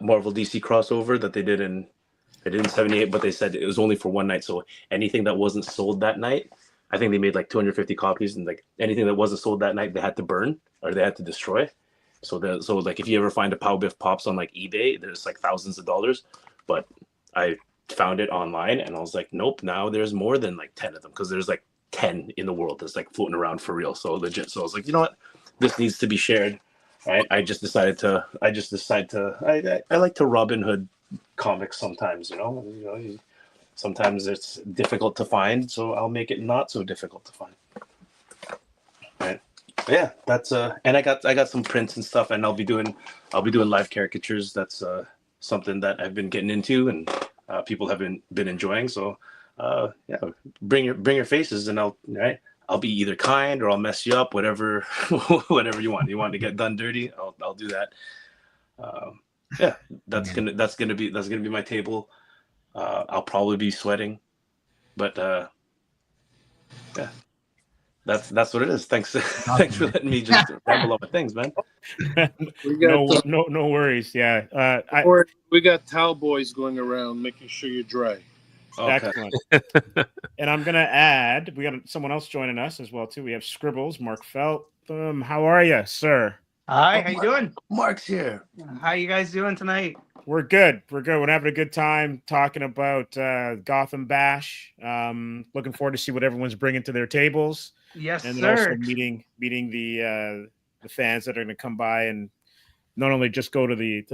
Marvel DC crossover that they did in 78, but they said it was only for one night. So anything that wasn't sold that night, I think they made like 250 copies, and like anything that wasn't sold that night, they had to burn or they had to destroy. So like if you ever find a Pow Biff Pops on like eBay, there's like thousands of dollars. But I found it online, and I was like, nope, now there's more than like 10 of them, because there's like 10 in the world that's like floating around for real. So legit. So I was like, you know what, this needs to be shared. Right? I like to Robin Hood comics sometimes, you know, sometimes it's difficult to find, so I'll make it not so difficult to find. Right. Yeah, that's and I got some prints and stuff, and I'll be doing live caricatures. That's something that I've been getting into, and people have been enjoying. So yeah, bring your faces, and I'll be either kind or I'll mess you up, whatever whatever you want. You want to get done dirty, I'll do that. Yeah, that's gonna be my table. I'll probably be sweating, but yeah, That's what it is. Thanks, thanks for letting me just ramble on my things, man. We got no worries. Yeah, we got towel boys going around making sure you're dry. Okay. excellent. And I'm gonna add, we got someone else joining us as well too. We have Scribbles, Mark Felt. How are you, sir? Hi, how you doing? Mark's here. How you guys doing tonight? We're good. We're having a good time talking about Gotham Bash. Looking forward to see what everyone's bringing to their tables, Yes, and then sir. also meeting the fans that are going to come by and not only just go to the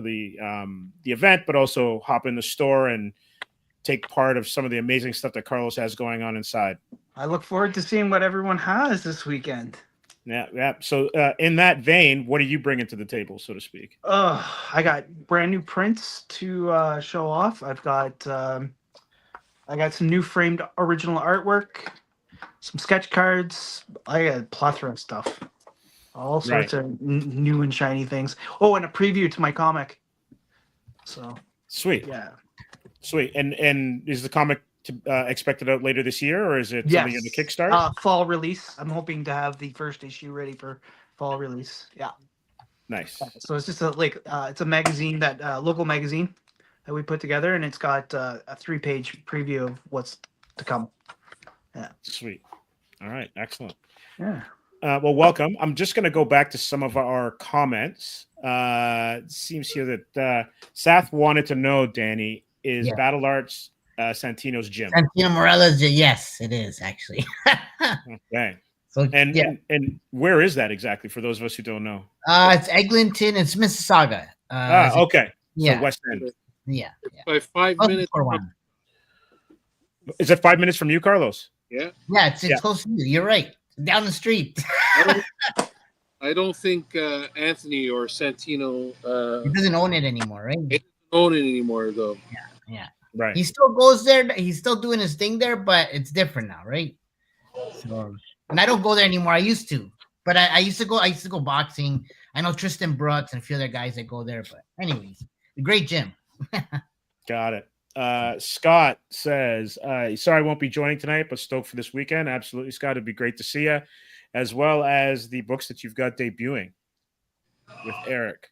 event, but also hop in the store and take part of some of the amazing stuff that Carlos has going on inside. I look forward to seeing what everyone has this weekend. Yeah. So in that vein, what are you bringing to the table, so to speak? I got brand new prints to show off. I got some new framed original artwork, some sketch cards. I got a plethora of stuff, all sorts of new and shiny things. Oh, and a preview to my comic. So Sweet. yeah. Sweet. And is the comic expected out later this year, or is it something in the Kickstart? Fall release. I'm hoping to have the first issue ready for fall release. Yeah. Nice. So it's just it's a magazine that local magazine that we put together, and it's got a 3-page preview of what's to come. Yeah. Sweet. All right. Excellent. Yeah. Well, welcome. I'm just going to go back to some of our comments. It seems here that Seth wanted to know, Danny, is Battle Arts Santino's gym? Santino Morella's, yes, it is actually. Okay. So and where is that exactly for those of us who don't know? It's Eglinton, it's Mississauga. Okay. Yeah. So West End. Yeah. By 5 minutes. Is it 5 minutes from you, Carlos? Yeah. Yeah, it's close to you. You're right. Down the street. I don't think Anthony or Santino he doesn't own it anymore, right? He doesn't own it anymore, though. Yeah. Right. He still goes there. He's still doing his thing there, but it's different now, right? So, and I don't go there anymore. I used to, but I used to go. I used to go boxing. I know Tristan Brooks and a few other guys that go there. But anyways, a great gym. Got it. Scott says, sorry I won't be joining tonight, but stoked for this weekend. Absolutely, Scott. It'd be great to see you, as well as the books that you've got debuting with Eric.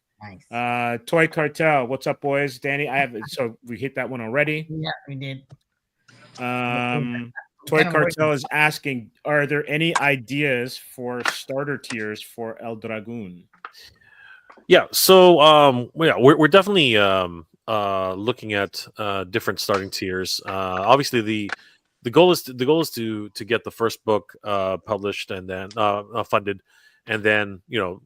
Nice. Toy Cartel. What's up, boys? Danny, so we hit that one already. Yeah, we did. Toy Cartel is asking, are there any ideas for starter tiers for El Dragoon? Yeah, so we're definitely looking at different starting tiers. Obviously, the goal is to get the first book published and then funded, and then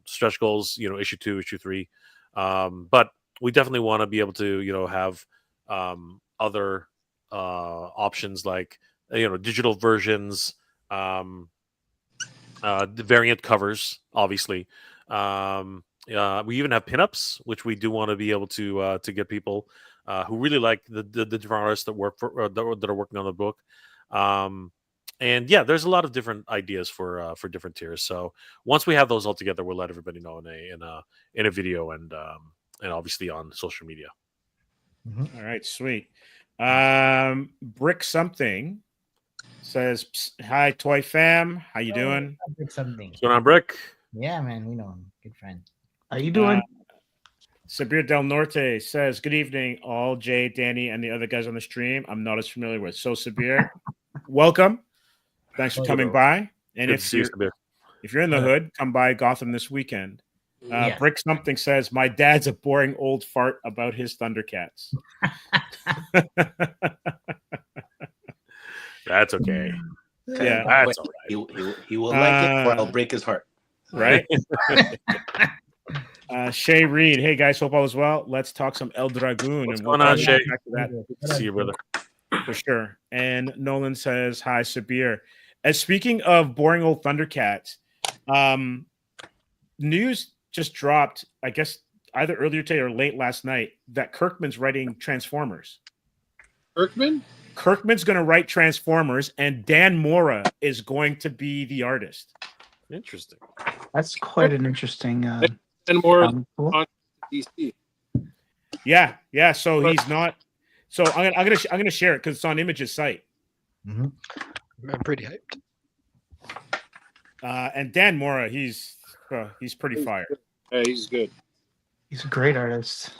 stretch goals, issue 2, issue 3. But we definitely want to be able to have other options like digital versions, the variant covers, obviously. We even have pinups, which we do want to be able to get people who really like the different artists that work for that are working on the book. And yeah, there's a lot of different ideas for different tiers. So once we have those all together, we'll let everybody know in a video and obviously on social media. Mm-hmm. All right, sweet. Brick something says, "Hi, Toy Fam. How you doing?" Brick something. What's going on, Brick? Yeah, man, we know him. Good friend. How you doing? Sabir Del Norte says, "Good evening, all Jay, Danny, and the other guys on the stream. I'm not as familiar with. So Sabir, welcome. Thanks for coming by. And if you're in the hood, come by Gotham this weekend." Brick something says, "My dad's a boring old fart about his Thundercats." That's okay. Yeah, that's all right. He will like it, or I'll break his heart. Right. Shay Reed, hey guys, hope all is well. Let's talk some El Dragoon. What's going on, Shay? Back to that. See you, brother. For sure. And Nolan says, "Hi, Sabir." As speaking of boring old Thundercats, news just dropped, I guess either earlier today or late last night, that Kirkman's writing Transformers. Kirkman's going to write Transformers, and Dan Mora is going to be the artist. Interesting. That's quite an interesting. And more on DC. Yeah. So he's not. So I'm gonna share it because it's on Image's site. I'm pretty hyped. And Dan Mora, he's pretty fire. Yeah, he's good. He's a great artist.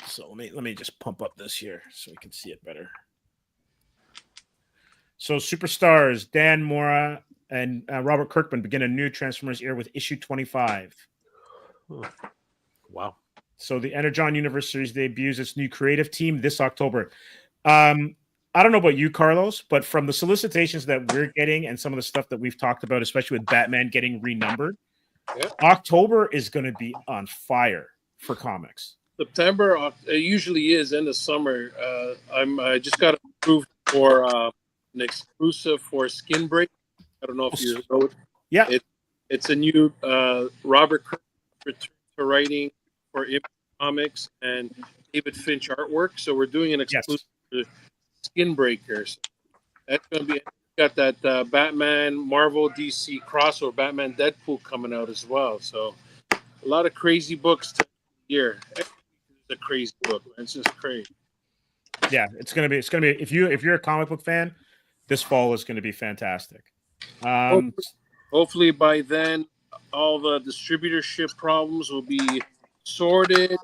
So let me just pump up this here so we can see it better. So superstars Dan Mora and Robert Kirkman begin a new Transformers era with issue 25. Wow. So the Energon Universe series debuts its new creative team this October. I don't know about you, Carlos, but from the solicitations that we're getting and some of the stuff that we've talked about, especially with Batman getting renumbered, October is going to be on fire for comics. September it usually is end of summer. I just got approved for an exclusive for Skin Break. I don't know if you know it. Yeah, it's a new Robert Kirkman return to writing for Image Comics and David Finch artwork. So we're doing an exclusive Skin Breaker. So that's going to be got that Batman Marvel DC crossover, Batman Deadpool coming out as well. So a lot of crazy books this year. It's a crazy book, man. It's just crazy. Yeah, it's gonna be. If you're a comic book fan, this fall is going to be fantastic. Hopefully by then, all the distributorship problems will be sorted.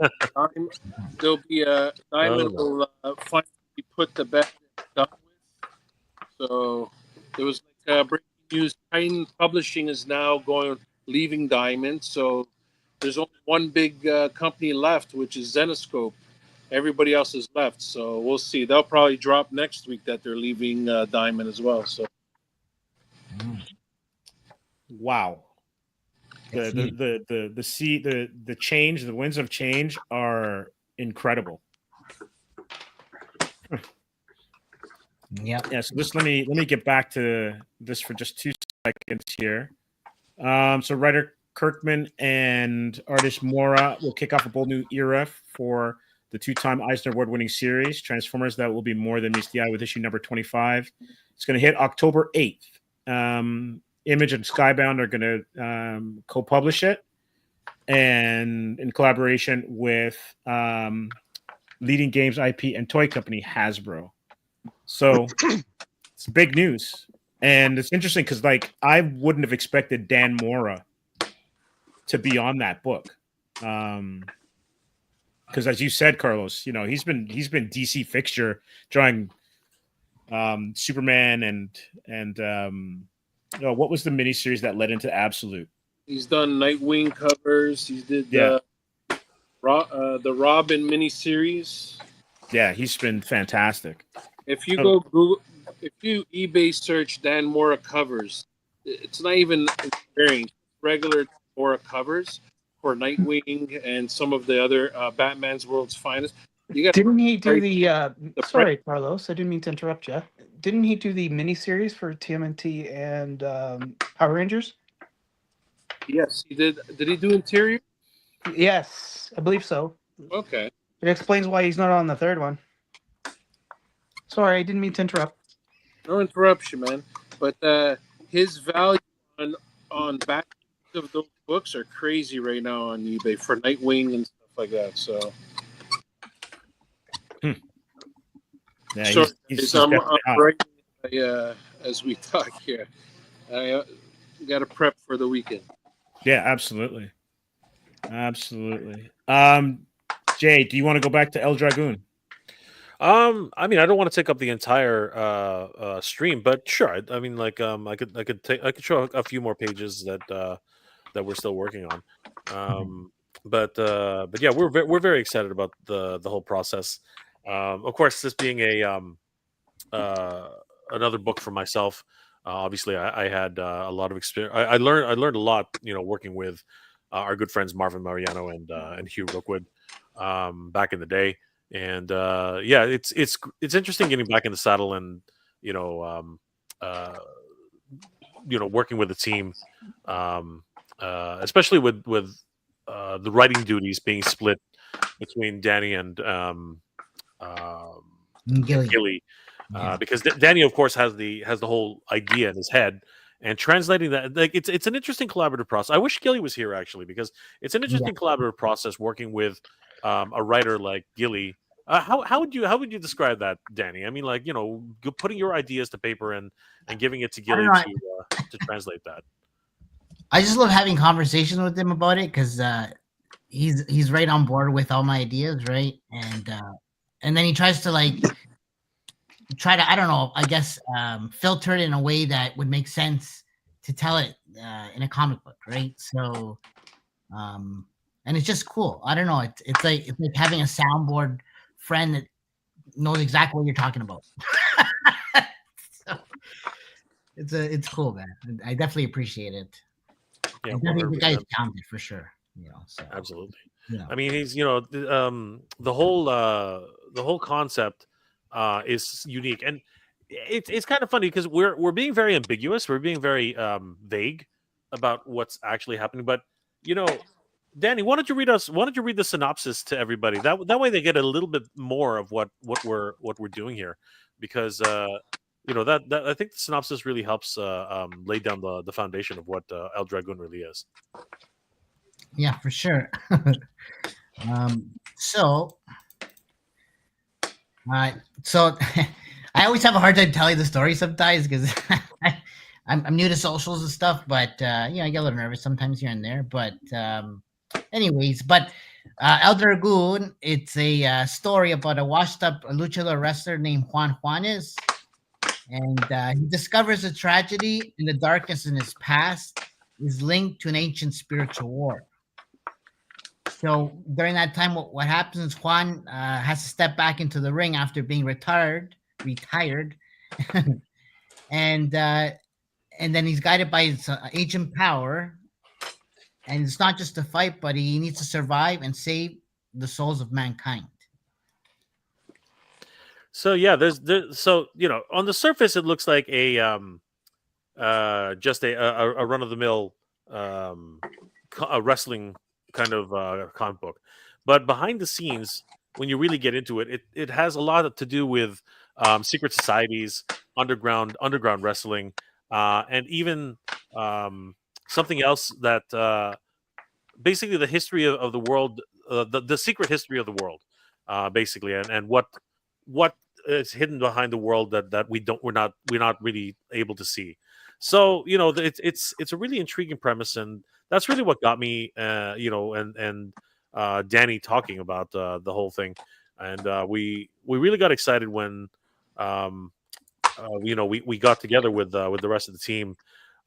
There'll be a Diamond will finally put the bed done with. So there was breaking news. Titan Publishing is now leaving Diamond. So there's only one big company left, which is Zenoscope. Everybody else is left. So we'll see. They'll probably drop next week that they're leaving Diamond as well. So. Wow. The change, the winds of change are incredible. Yeah. So let me get back to this for just 2 seconds here. So writer Kirkman and artist Mora will kick off a bold new era for the 2-time Eisner Award-winning series Transformers that will be more than meets the eye with issue number 25. It's going to hit October 8th. Image and Skybound are going to co-publish it, and in collaboration with leading games IP and toy company Hasbro. So it's big news, and it's interesting because I wouldn't have expected Dan Mora to be on that book, because as you said, Carlos, he's been DC fixture drawing Superman and what was the miniseries that led into Absolute? He's done Nightwing covers. He did the Robin miniseries. Yeah, he's been fantastic. If you go Google, if you eBay search Dan Mora covers, it's not even variant. Regular Mora covers for Nightwing and some of the other Batman's World's Finest. Didn't he do sorry, Carlos, I didn't mean to interrupt you. Didn't he do the miniseries for TMNT and Power Rangers? Yes, he did. Did he do Interior? Yes, I believe so. Okay. It explains why he's not on the third one. Sorry, I didn't mean to interrupt. No interruption, man. But his value on back of those books are crazy right now on eBay for Nightwing and stuff like that. So. Yeah, I'm writing as we talk here. I got to prep for the weekend. Yeah, absolutely. Jay, do you want to go back to El Dragoon? I mean, I don't want to take up the entire stream, but sure. I mean, I could show a few more pages that we're still working on. But yeah, we're very excited about the whole process. Of course, this being another book for myself. Obviously, I had a lot of experience. I learned a lot, working with our good friends Marvin Mariano and Hugh Rookwood back in the day. And yeah, it's interesting getting back in the saddle and working with the team, especially with the writing duties being split between Danny and Gilly, because Danny, of course, has the whole idea in his head, and translating that, it's an interesting collaborative process. I wish Gilly was here actually, because it's an interesting collaborative process working with a writer like Gilly. How would you describe that, Danny? I mean, putting your ideas to paper and giving it to Gilly to translate that. I just love having conversations with him about it because he's right on board with all my ideas, right? And then he tries to I don't know, I guess filter it in a way that would make sense to tell it in a comic book, right? So and it's just cool. I don't know, it's like having a soundboard friend that knows exactly what you're talking about. So, it's cool, man. I definitely appreciate it. Yeah, I think the guy's 100%. talented for sure. So Absolutely. you know. I mean, he's the whole concept is unique, and it's kind of funny because we're being very ambiguous. We're being very vague about what's actually happening. But you know, Danny, why don't you read the synopsis to everybody? That way they get a little bit more of what we're doing here, because that I think the synopsis really helps lay down the foundation of what El Dragoon really is. Yeah, for sure. So so I always have a hard time telling the story sometimes because I'm new to socials and stuff, but I get a little nervous sometimes here and there. But anyways, El Dragoon, it's a story about a washed-up luchador wrestler named Juan Juanes, and he discovers a tragedy in the darkness in his past is linked to an ancient spiritual war. So during that time, what happens is Juan has to step back into the ring after being retired, and then he's guided by his ancient power. And it's not just a fight, but he needs to survive and save the souls of mankind. So yeah, so on the surface it looks like a just a run of the mill a wrestling kind of comic book, but behind the scenes, when you really get into it, it has a lot to do with secret societies, underground wrestling, and even something else that basically the history of the world, the secret history of the world, basically, and what is hidden behind the world that we're not really able to see. So it's a really intriguing premise, and that's really what got me, and Danny talking about the whole thing, and we really got excited when we got together with the rest of the team,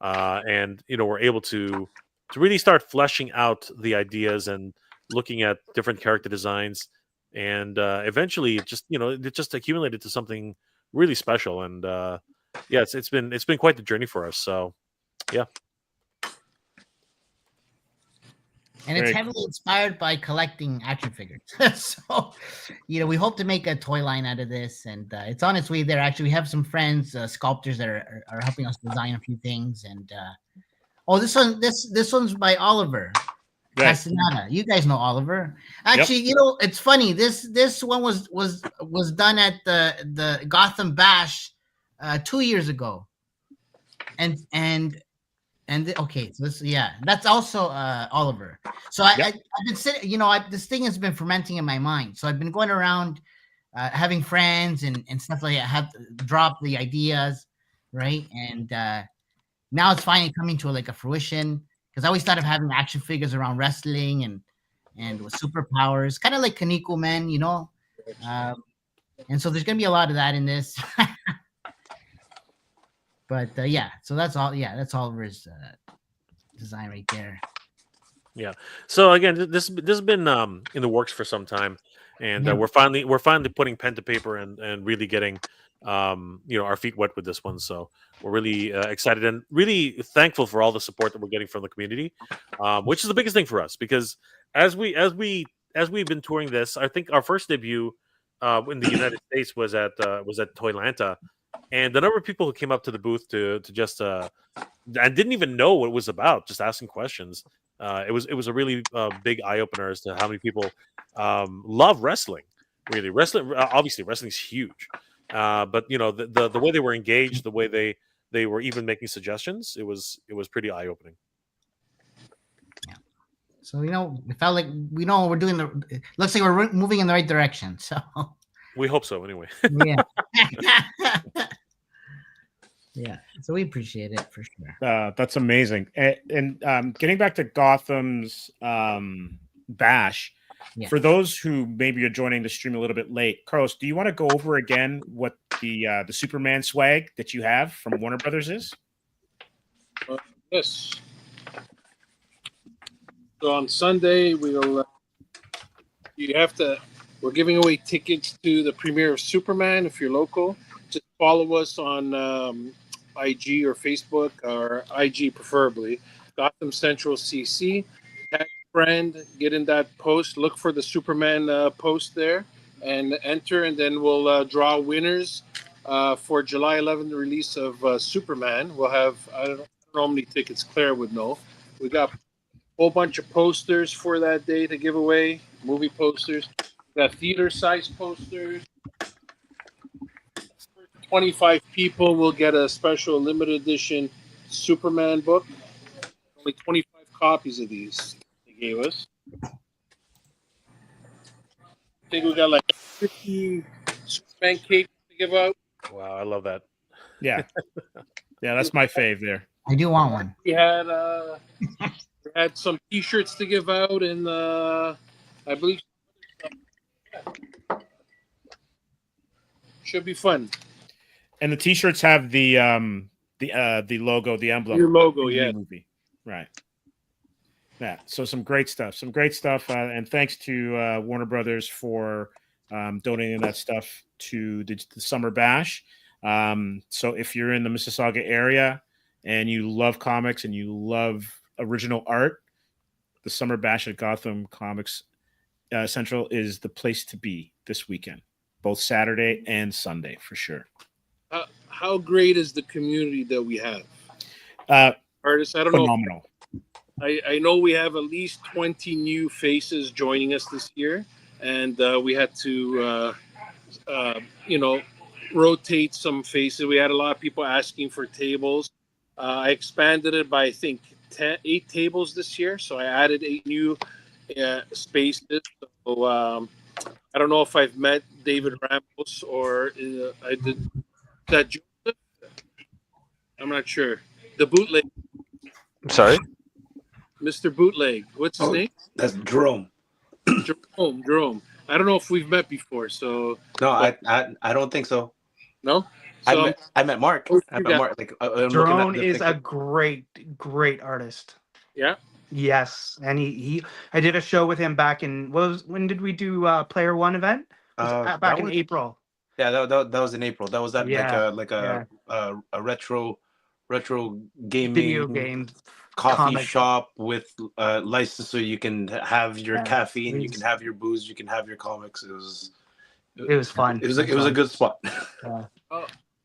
and we're able to really start fleshing out the ideas and looking at different character designs, and eventually it just accumulated to something really special, and yeah, it's been quite the journey for us. So yeah. And it's heavily inspired by collecting action figures. So, we hope to make a toy line out of this, and it's on its way there. Actually, we have some friends, sculptors that are helping us design a few things. And this one's by Oliver Castaneda. You guys know Oliver. Actually, Yep. It's funny. This one was done at the Gotham Bash 2 years ago, and okay, so that's also Oliver. So I've been sitting, this thing has been fermenting in my mind. So I've been going around having friends and stuff like that, have dropped the ideas, right? And now it's finally coming to a fruition, because I always thought of having action figures around wrestling and with superpowers, kind of like Kaneko Men, and so there's gonna be a lot of that in this. But so that's all. Yeah, that's Oliver's design right there. Yeah. So again, this has been in the works for some time, and we're finally putting pen to paper and really getting our feet wet with this one. So we're really excited and really thankful for all the support that we're getting from the community, which is the biggest thing for us, because as we've been touring this, I think our first debut in the United States was at Toylanta. And the number of people who came up to the booth to just and didn't even know what it was about, just asking questions. It was a really big eye opener as to how many people love wrestling. Really, wrestling. Obviously, wrestling's huge, but the way they were engaged, the way they were even making suggestions, it was pretty eye opening. Yeah. So we felt like we know we're doing looks like we're moving in the right direction. So we hope so, anyway. Yeah. Yeah, so we appreciate it for sure. That's amazing. And getting back to Gotham's bash, Yeah. for those who maybe are joining the stream a little bit late, Carlos, do you want to go over again what the Superman swag that you have from Warner Brothers is? Yes. So on Sunday we'll we're giving away tickets to the premiere of Superman. If you're local, just follow us on IG or Facebook, or IG preferably, Gotham Central CC. Tag a friend, get in that post, look for the Superman post there, and enter, and then we'll draw winners for July 11th release of Superman. We'll have, I don't know how many tickets Claire would know. We got a whole bunch of posters for that day to give away, movie posters. We got theater size posters. 25 people will get a special limited edition Superman book. Only 25 copies of these they gave us. I think we got like 50 Superman cakes to give out. Wow, I love that. Yeah. Yeah, that's my fave there. I do want one. We had some T-shirts to give out, and I believe should be fun. And the T-shirts have the logo, the emblem. Your logo, in the yeah. movie. Right. Yeah. So some great stuff. And thanks to Warner Brothers for donating that stuff to the Summer Bash. So if you're in the Mississauga area and you love comics and you love original art, the Summer Bash at Gotham Comics Central is the place to be this weekend, both Saturday and Sunday for sure. How great is the community that we have? Artists, I don't Phenomenal. know. I know we have at least 20 new faces joining us this year, and we had to, rotate some faces. We had a lot of people asking for tables. I expanded it by, I think, 8 tables this year, so I added 8 new spaces. So I don't know if I've met David Ramos or I did. Is that Joseph? I'm not sure. The bootleg. I'm sorry? Mr. Bootleg. What's his name? That's Jerome. Jerome. I don't know if we've met before, so No, I don't think so. no. So I met Mark. I met Mark. Like I'm Jerome looking at the is a picture. great artist. Yeah. Yes, and he I did a show with him back in when did we do Player One event? Back in April. Yeah, that was in April. That was that a retro gaming Video game coffee comic shop with license, so you can have your caffeine, you can have your booze, you can have your comics. It was fun. It was a good spot.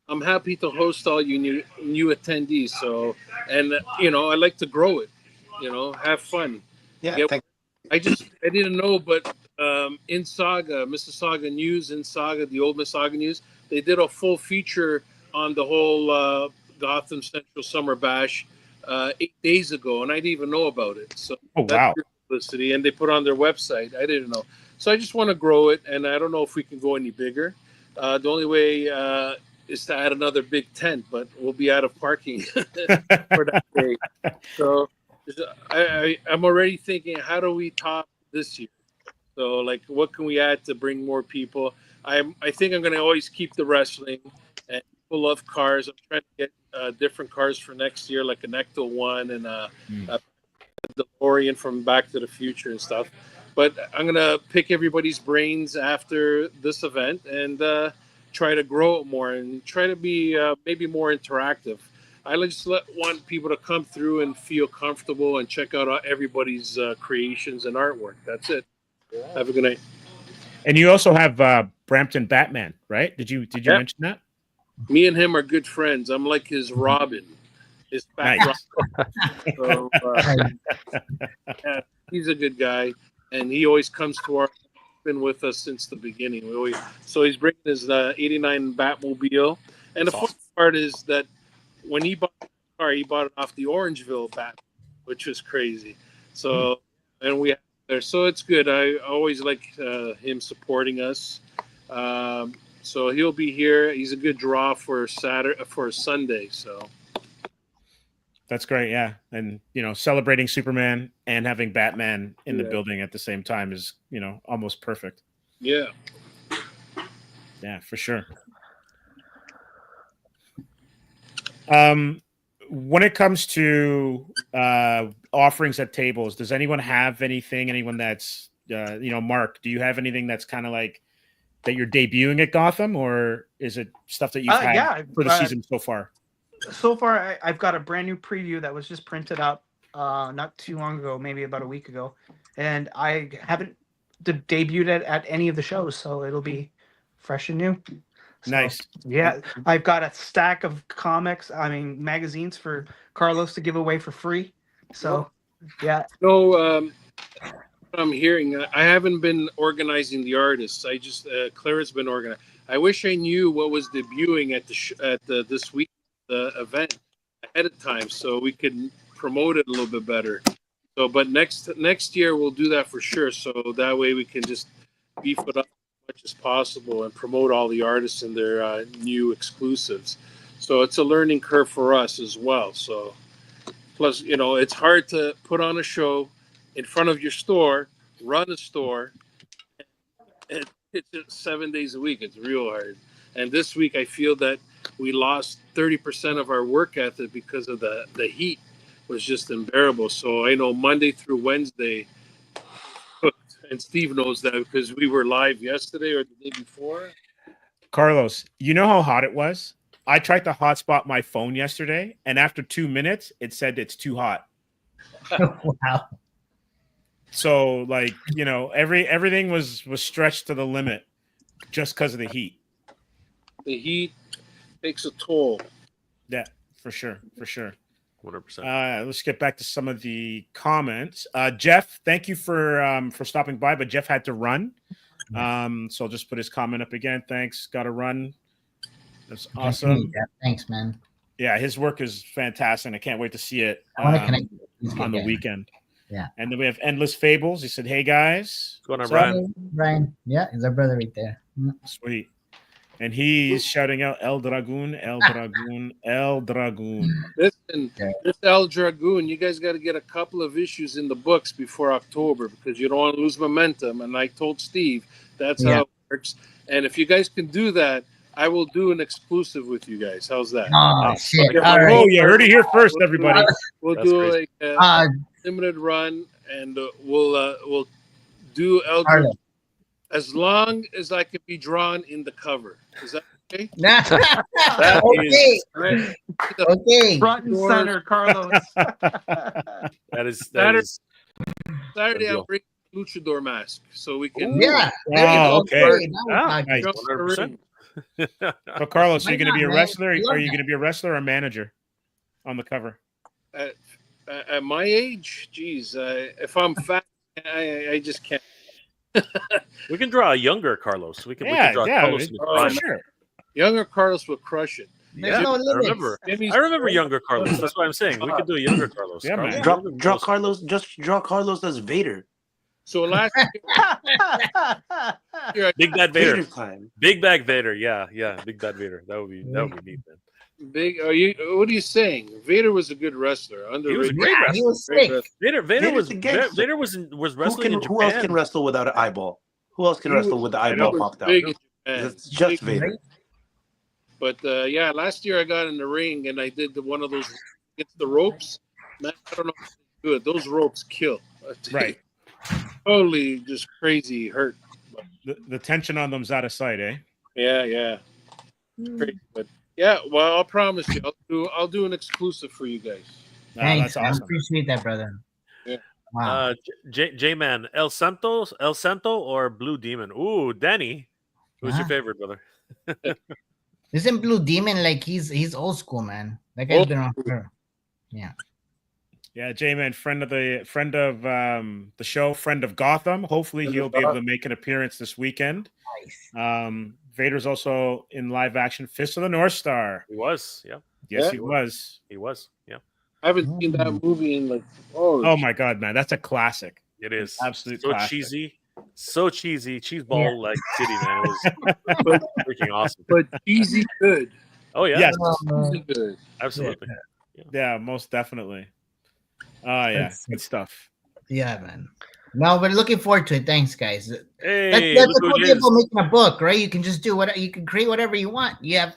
I'm happy to host all you new attendees. So, and I like to grow it. Have fun. Yeah. I didn't know, but in Saga, Mississauga News, the old Mississauga News, they did a full feature on the whole Gotham Central Summer Bash 8 days ago, and I didn't even know about it. So wow. Publicity, and they put it on their website. I didn't know. So I just want to grow it, and I don't know if we can go any bigger. The only way is to add another big tent, but we'll be out of parking for that day. So I'm already thinking, how do we top this year? So, like, what can we add to bring more people? I think I'm going to always keep the wrestling, and people love cars. I'm trying to get different cars for next year, like an Ecto one and a DeLorean from Back to the Future and stuff. But I'm going to pick everybody's brains after this event and try to grow it more and try to be maybe more interactive. I just want people to come through and feel comfortable and check out everybody's creations and artwork. That's it. Have a good night. And you also have Brampton Batman, right? Did you mention that? Me and him are good friends. I'm like his Robin. His Robin. So, yeah, he's a good guy, and he always comes to our. Been with us since the beginning. So he's bringing his '89 Batmobile, and the fun part is that when he bought the car, he bought it off the Orangeville Bat, which was crazy. So and we have there, so it's good. I always like him supporting us. So he'll be here. He's a good draw for Sunday. So that's great. Yeah, and celebrating Superman and having Batman in the Yeah. building at the same time is almost perfect. yeah. Yeah, for sure. When it comes to offerings at tables, does anyone have anything? Anyone that's Mark, do you have anything that's kind of like that you're debuting at Gotham, or is it stuff that you've had for the season so far? So far, I've got a brand new preview that was just printed up not too long ago, maybe about a week ago, and I haven't debuted it at any of the shows, so it'll be fresh and new. So, Nice. Yeah, I've got a stack of comics, magazines for Carlos to give away for free. So, yeah. No, I'm hearing. I haven't been organizing the artists. I just Clara's been organizing. I wish I knew what was debuting at the this week event ahead of time, so we could promote it a little bit better. So, but next year we'll do that for sure. So that way we can just beef it up as much as possible and promote all the artists and their new exclusives. So it's a learning curve for us as well. So plus, it's hard to put on a show in front of your store, run a store, and it's 7 days a week. It's real hard. And this week, I feel that we lost 30% of our work ethic because of the heat was just unbearable. So I know Monday through Wednesday, and Steve knows that because we were live yesterday or the day before. Carlos, you know how hot it was? I tried to hotspot my phone yesterday, and after 2 minutes, it said it's too hot. Wow. So, everything was stretched to the limit just because of the heat. The heat takes a toll. Yeah, for sure. 100%. Let's get back to some of the comments. Jeff, thank you for stopping by, but Jeff had to run. So I'll just put his comment up again. Thanks. Got to run. That's awesome. Thanks, man. Yeah, his work is fantastic. I can't wait to see it I want to connect on the weekend. Yeah. And then we have Endless Fables. He said, "Hey guys." What's going on, Brian? Brian. Yeah, he's our brother right there. Sweet. And he's shouting out El Dragoon, El Dragoon, El Dragoon. Listen, this El Dragoon, you guys got to get a couple of issues in the books before October because you don't want to lose momentum. And I told Steve that's how it works. And if you guys can do that, I will do an exclusive with you guys. How's that? Oh, shit. All right. Oh, you heard it here first, everybody. We'll do like a limited run, and we'll do El Dragoon as long as I can be drawn in the cover. Is that okay? That okay. Right. Okay. Front and center, Carlos. that is Saturday. I'll bring luchador mask so we can. Yeah. Okay. Nice. 100%. So, Carlos, are you going to be a wrestler? Are you going to be a wrestler or a manager on the cover? At my age, geez, if I'm fat, I just can't. We can draw a younger Carlos. We can draw Carlos for sure. Younger Carlos will crush it. There's no limits. I remember younger Carlos. That's what I'm saying. We could do a younger Carlos. Yeah, man. Draw Carlos. Just draw Carlos as Vader. So last year, Big Bad Vader. Time. Big Bad Vader. Yeah. Big Bad Vader. That would be neat, man. What are you saying? Vader was a good wrestler. He was a great wrestler. He was sick. Vader was wrestling in Japan. Who else can wrestle without an eyeball? Who else can wrestle with the eyeball popped out? It's just Vader. But last year I got in the ring and I did one of those against the ropes. Man, I don't know how to do it. Those ropes kill. Right. Totally just crazy hurt. The tension on them's out of sight, eh? Yeah. Great, but yeah, well, I'll promise you, I'll do an exclusive for you guys. Thanks, that's awesome. I appreciate that, brother. Yeah. Wow. J-Man, El Santo or Blue Demon? Ooh, Danny. Who's your favorite, brother? Isn't Blue Demon like he's old school, man? That guy's been on her. Yeah. Yeah, J-Man, friend of the show, friend of Gotham. Hopefully he'll be able to make an appearance this weekend. Nice. Vader's also in live action Fist of the North Star. He was, yeah. Yes, he was. He was, yeah. I haven't seen that movie in oh my god, man, that's a classic. It is absolute so classic. cheesy. So cheesy, cheeseball like city, man. It was freaking awesome. But cheesy good. Oh yeah, Yes. Cheesy good. absolutely. Yeah, most definitely. Yeah, good stuff. Yeah, man. No, we're looking forward to it. Thanks, guys. Hey, That's look the who cool it thing is. about making a book, right? You can just do whatever. You can create whatever you want. You have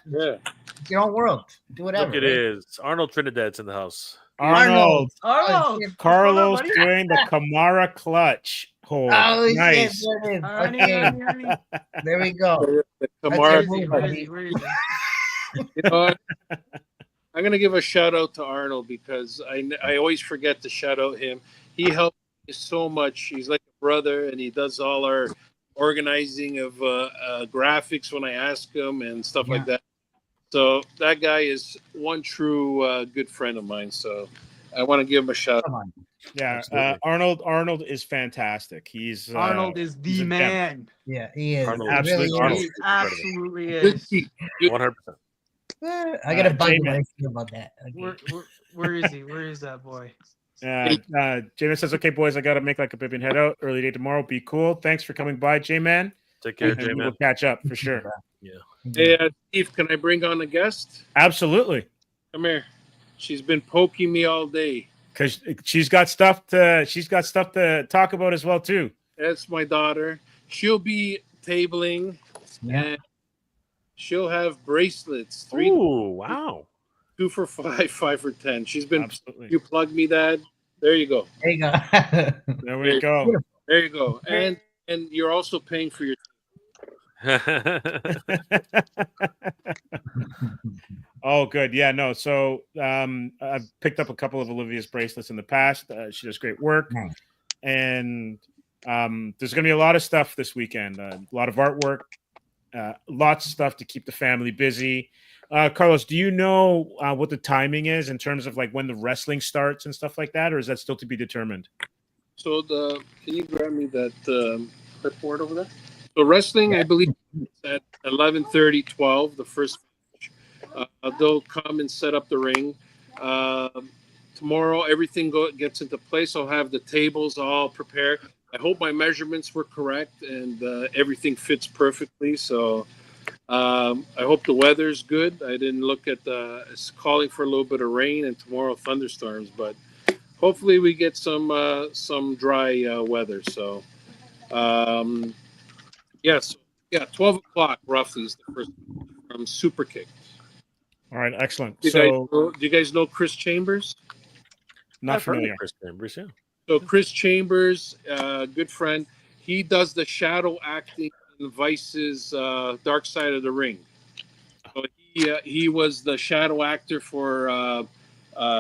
your own world. Do whatever. Look, it is Arnold Trinidad's in the house. Arnold. Arnold. Carlos What's going on, doing the Kamara clutch hold. Oh, Nice. shit, there it is. buddy? Okay, Arnie. there we go. Kamara, Where is he? Where is he? you know what? I'm gonna give a shout out to Arnold because I always forget to shout out him. He helped me so much. He's like a brother, and he does all our organizing of graphics when I ask him and stuff like that. So that guy is one true good friend of mine. So I want to give him a shout out. Yeah, Arnold is fantastic. He's Arnold is the man. Yeah, he is. Arnold, Absolutely. Really Arnold. He absolutely is. 100%. I gotta bug him when I think about that. Okay. Where is he? Where is that boy? J-Man says, okay, boys, I got to make like a bib and head out. Early day tomorrow. Be cool. Thanks for coming by, J-Man. Take care, And J-Man. we'll catch up for sure. Yeah. Hey, Steve, can I bring on a guest? Absolutely. Come here. She's been poking me all day. Because she's got stuff to talk about as well, too. That's my daughter. She'll be tabling. And she'll have bracelets. 3. Ooh, wow. 2 for $5, 5 for $10. She's been. Absolutely. You plug me, Dad. There you go. There you go. There we go. There you go. And you're also paying for your. Oh, good. Yeah, no. So I've picked up a couple of Olivia's bracelets in the past. She does great work. Nice. And there's going to be a lot of stuff this weekend. A lot of artwork, lots of stuff to keep the family busy. Carlos, do you know what the timing is in terms of like when the wrestling starts and stuff like that, or is that still to be determined? So can you grab me that clipboard over there? So wrestling, I believe, is at 11:30, 12. The first match. They'll come and set up the ring. Tomorrow, everything gets into place. I'll have the tables all prepared. I hope my measurements were correct and everything fits perfectly. So I hope the weather's good. I didn't look at it's calling for a little bit of rain and tomorrow thunderstorms, but hopefully we get some dry weather. So yes, 12 o'clock roughly is the first from Super Kick. All right, excellent. Do you guys know Chris Chambers? Not familiar. Chris Chambers, yeah. So Chris Chambers, good friend, he does the shadow acting in Vice's Dark Side of the Ring. So he was the shadow actor for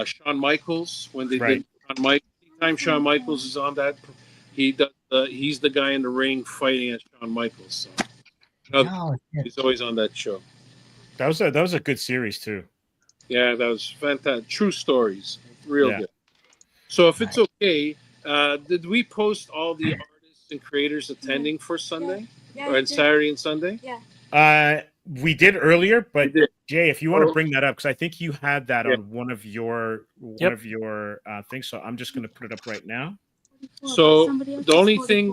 Shawn Michaels when they did Shawn Michaels. Anytime Shawn Michaels is on that, he's the guy in the ring fighting at Shawn Michaels. So he's always on that show. That was a good series too. Yeah, that was fantastic. True stories, real good. So if it's okay, did we post all the artists and creators attending for Sunday? Yeah, or Saturday and Sunday? Yeah. We did earlier, but Jay, if you want to bring that up, because I think you had that on one of your things. So I'm just going to put it up right now. So the only thing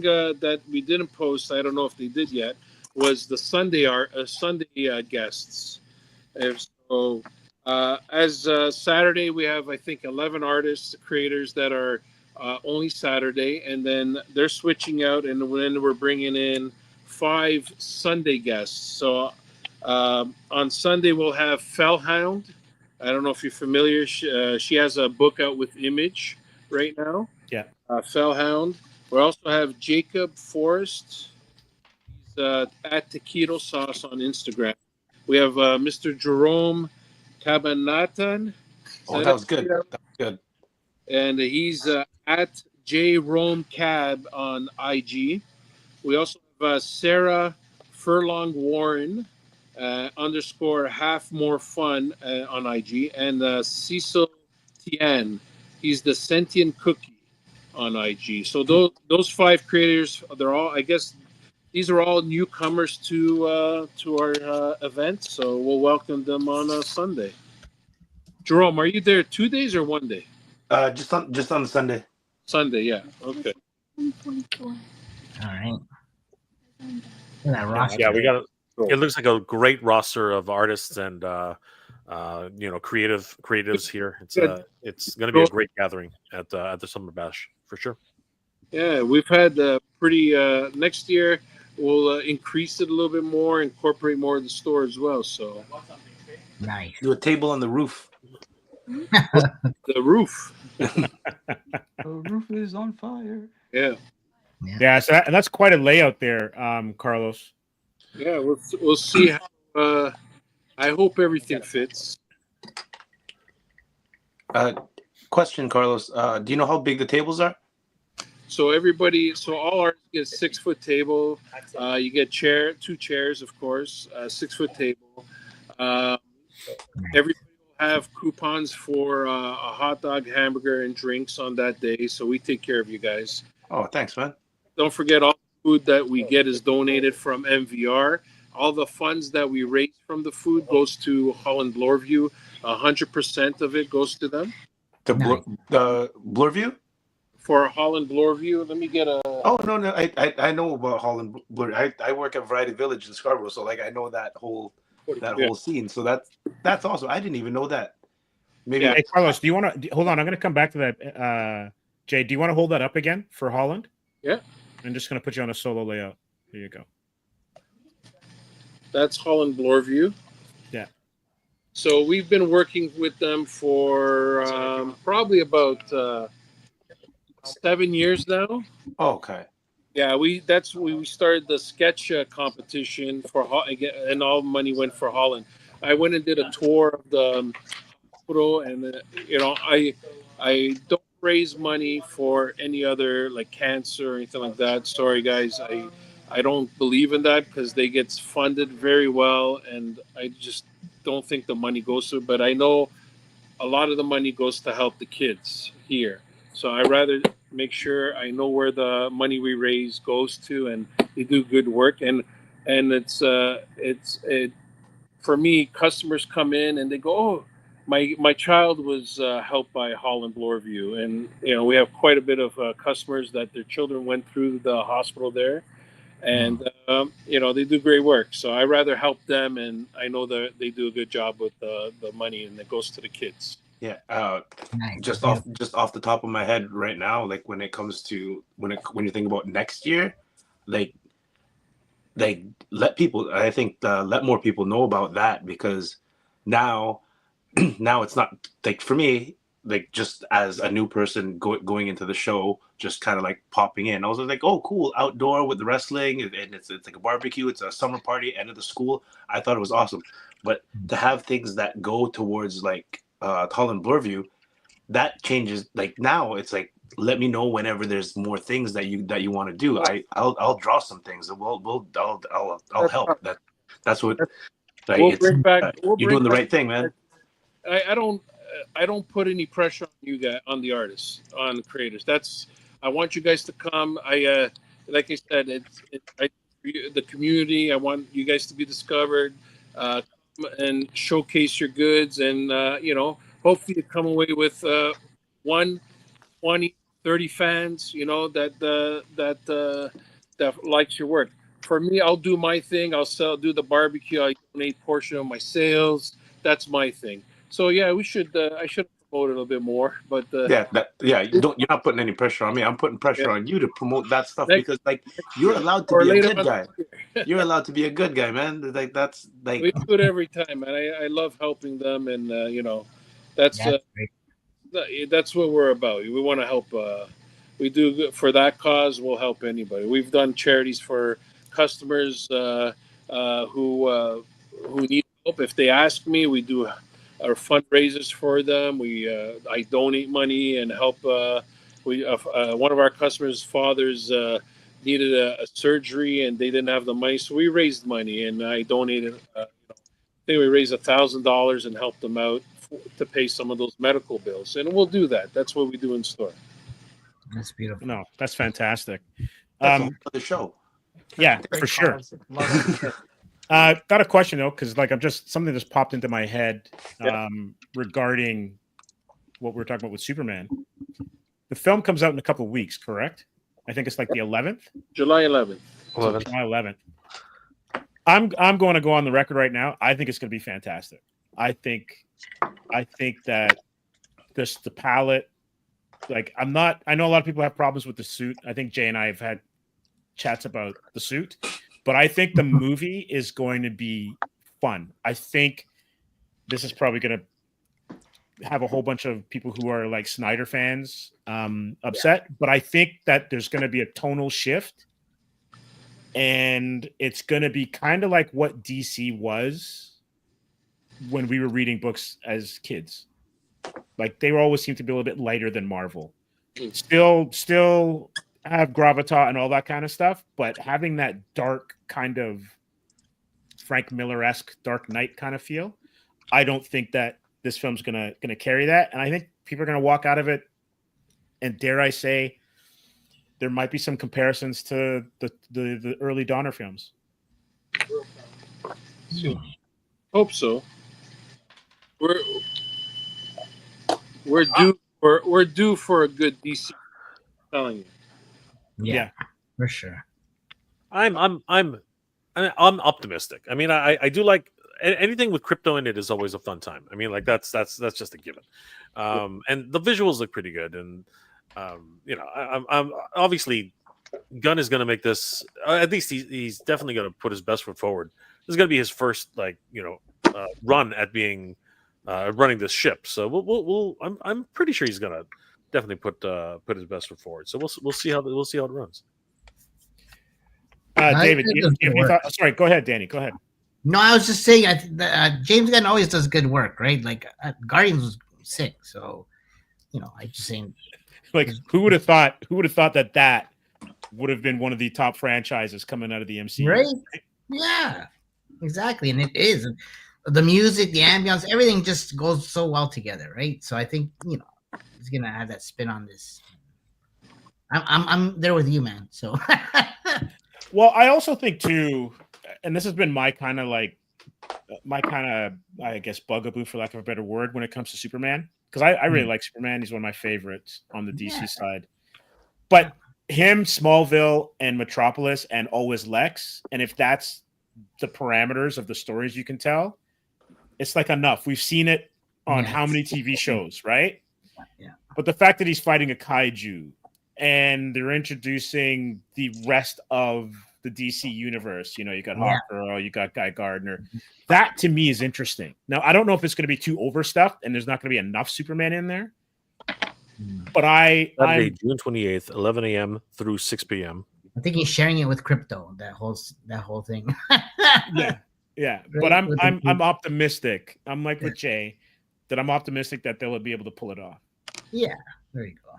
that we didn't post, I don't know if they did yet, was the Sunday guests. And so as Saturday, we have I think 11 artists, creators that are only Saturday, and then they're switching out, and then we're bringing in 5 Sunday guests. So on Sunday we'll have Fellhound. I don't know if you're familiar. She has a book out with Image right now. Yeah. Fellhound. We also have Jacob Forrest. He's at Taquito Sauce on Instagram. We have Mr. Jerome Cabanatan. Oh, that was good. That was good. And he's at JRomeCab on IG. We also have Sarah Furlong Warren _ half more fun on IG, and Cecil Tian. He's the sentient cookie on IG. So those 5 creators, they're all, I guess, these are all newcomers to our event. So we'll welcome them on Sunday. Jerome, are you there 2 days or 1 day? Just on the Sunday. Sunday, yeah. Okay. All right. Look at that roster. Yeah, we got. It looks like a great roster of artists and creatives here. It's going to be a great gathering at the Summer Bash for sure. Yeah, we've had pretty. Next year we'll increase it a little bit more, incorporate more of the store as well. So nice. Do a table on the roof. The roof. The roof is on fire. Yeah. Yeah. So that's quite a layout there, Carlos. Yeah, we'll see how. I hope everything fits. Question, Carlos. Do you know how big the tables are? So all artists get a 6-foot table. You get two chairs, of course, 6-foot table. Everybody will have coupons for a hot dog, hamburger, and drinks on that day. So we take care of you guys. Oh, thanks, man. Don't forget, all the food that we get is donated from MVR. All the funds that we raise from the food goes to Holland Bloorview. 100% of it goes to them. The Bloorview? For Holland Bloorview, let me get a. Oh no, I know about Holland Bloorview. I work at Variety Village in Scarborough, so like I know that whole scene. So that's awesome. I didn't even know that. Maybe. Hey, Carlos, do you want to hold on? I'm going to come back to that. Jay, do you want to hold that up again for Holland? Yeah. I'm just going to put you on a solo layout. Here you go. That's Holland Bloorview. Yeah. So we've been working with them for probably about 7 years now. Oh, okay. Yeah, we started the sketch competition and all money went for Holland. I went and did a tour of the hospital, and I don't raise money for any other like cancer or anything like that. Sorry, guys, I don't believe in that because they get funded very well, and I just don't think the money goes to. But I know a lot of the money goes to help the kids here. So I rather make sure I know where the money we raise goes to, and they do good work. And it's for me, customers come in and they go, "Oh, my child was helped by Holland Bloorview," and we have quite a bit of customers that their children went through the hospital there, and they do great work. So I rather help them, and I know that they do a good job with the money, and it goes to the kids. Yeah. Just off the top of my head right now, like when it comes to when you think about next year, like let more people know about that, because now it's not like, for me, like just as a new person going into the show, just kind of like popping in, I was like, oh cool, outdoor with the wrestling, and it's like a barbecue, it's a summer party, end of the school. I thought it was awesome. But to have things that go towards like Holland Bloorview, that changes. Like now it's like, let me know whenever there's more things that you want to do. I'll draw some things, and I'll help. That's what. Like, you're doing the right thing, man. I don't put any pressure on you guys, on the artists, on the creators. I want you guys to come. Like I said, the community. I want you guys to be discovered, and showcase your goods, and hopefully you come away with 1, 20, 30 fans, that likes your work. For me, I'll do my thing. I'll do the barbecue. I donate a portion of my sales. That's my thing. So yeah, I should promote it a little bit more. But you're not putting any pressure on me. I'm putting pressure on you to promote that stuff, because like you're allowed to be a good guy. You're allowed to be a good guy, man. Like that's like, we do it every time, and I love helping them, and that's what we're about. We want to help. We do good for that cause. We'll help anybody. We've done charities for customers who need help. If they ask me, we do our fundraisers for them. I donate money and help. One of our customers' fathers needed a surgery, and they didn't have the money, so we raised money, and I donated. I think we raised $1,000 and helped them out to pay some of those medical bills, and we'll do that. That's what we do in store. That's beautiful. No, that's fantastic. That's the show. Yeah, for sure. Got a question though, because like something just popped into my head regarding what we're talking about with Superman. The film comes out in a couple of weeks, correct? I think it's like the 11th. July 11th. So 11th. July 11th. I'm going to go on the record right now. I think it's going to be fantastic. I think that the palette, like I know a lot of people have problems with the suit. I think Jay and I have had chats about the suit, but I think the movie is going to be fun. I think this is probably going to have a whole bunch of people who are like Snyder fans upset, but I think that there's going to be a tonal shift, and it's going to be kind of like what DC was when we were reading books as kids. Like they always seem to be a little bit lighter than Marvel. Still have gravitas and all that kind of stuff, but having that dark kind of Frank Miller-esque Dark Knight kind of feel, I don't think that this film's gonna carry that. And I think people are gonna walk out of it, and dare I say, there might be some comparisons to the early Donner films. Hope so. We're due for a good DC. I'm telling you. Yeah, for sure. I'm optimistic. I mean, I do like anything with crypto in it is always a fun time. I mean, like that's just a given. And the visuals look pretty good, and I'm obviously Gunn is going to make this. At least he's definitely going to put his best foot forward. This is going to be his first run at being running this ship. So I'm pretty sure he's going to definitely put his best foot forward. So we'll see how it runs. David, do you have any thoughts? Sorry, go ahead, Danny. Go ahead. No, I was just saying, James Gunn always does good work, right? Like Guardians was sick, so I just saying. Like, who would have thought that would have been one of the top franchises coming out of the MCU? Right? Yeah, exactly, and it is. The music, the ambience, everything just goes so well together, right? So I think he's gonna have that spin on this. I'm there with you, man. So. Well, I also think too, and this has been my kind of I guess bugaboo, for lack of a better word, when it comes to Superman, because I really like Superman. He's one of my favorites on the DC side. But him, Smallville, and Metropolis, and always Lex, and if that's the parameters of the stories you can tell, it's like enough. We've seen it on how many TV shows, right? Yeah. But the fact that he's fighting a kaiju, and they're introducing the rest of the DC universe. You got Hawkgirl, you got Guy Gardner. That to me is interesting. Now, I don't know if it's going to be too overstuffed and there's not going to be enough Superman in there. But Saturday, June 28th, 11 a.m. through 6 p.m. I think he's sharing it with crypto. That whole thing. Yeah. But I'm optimistic. I'm like with Jay, that I'm optimistic that they'll be able to pull it off. Yeah. There you go.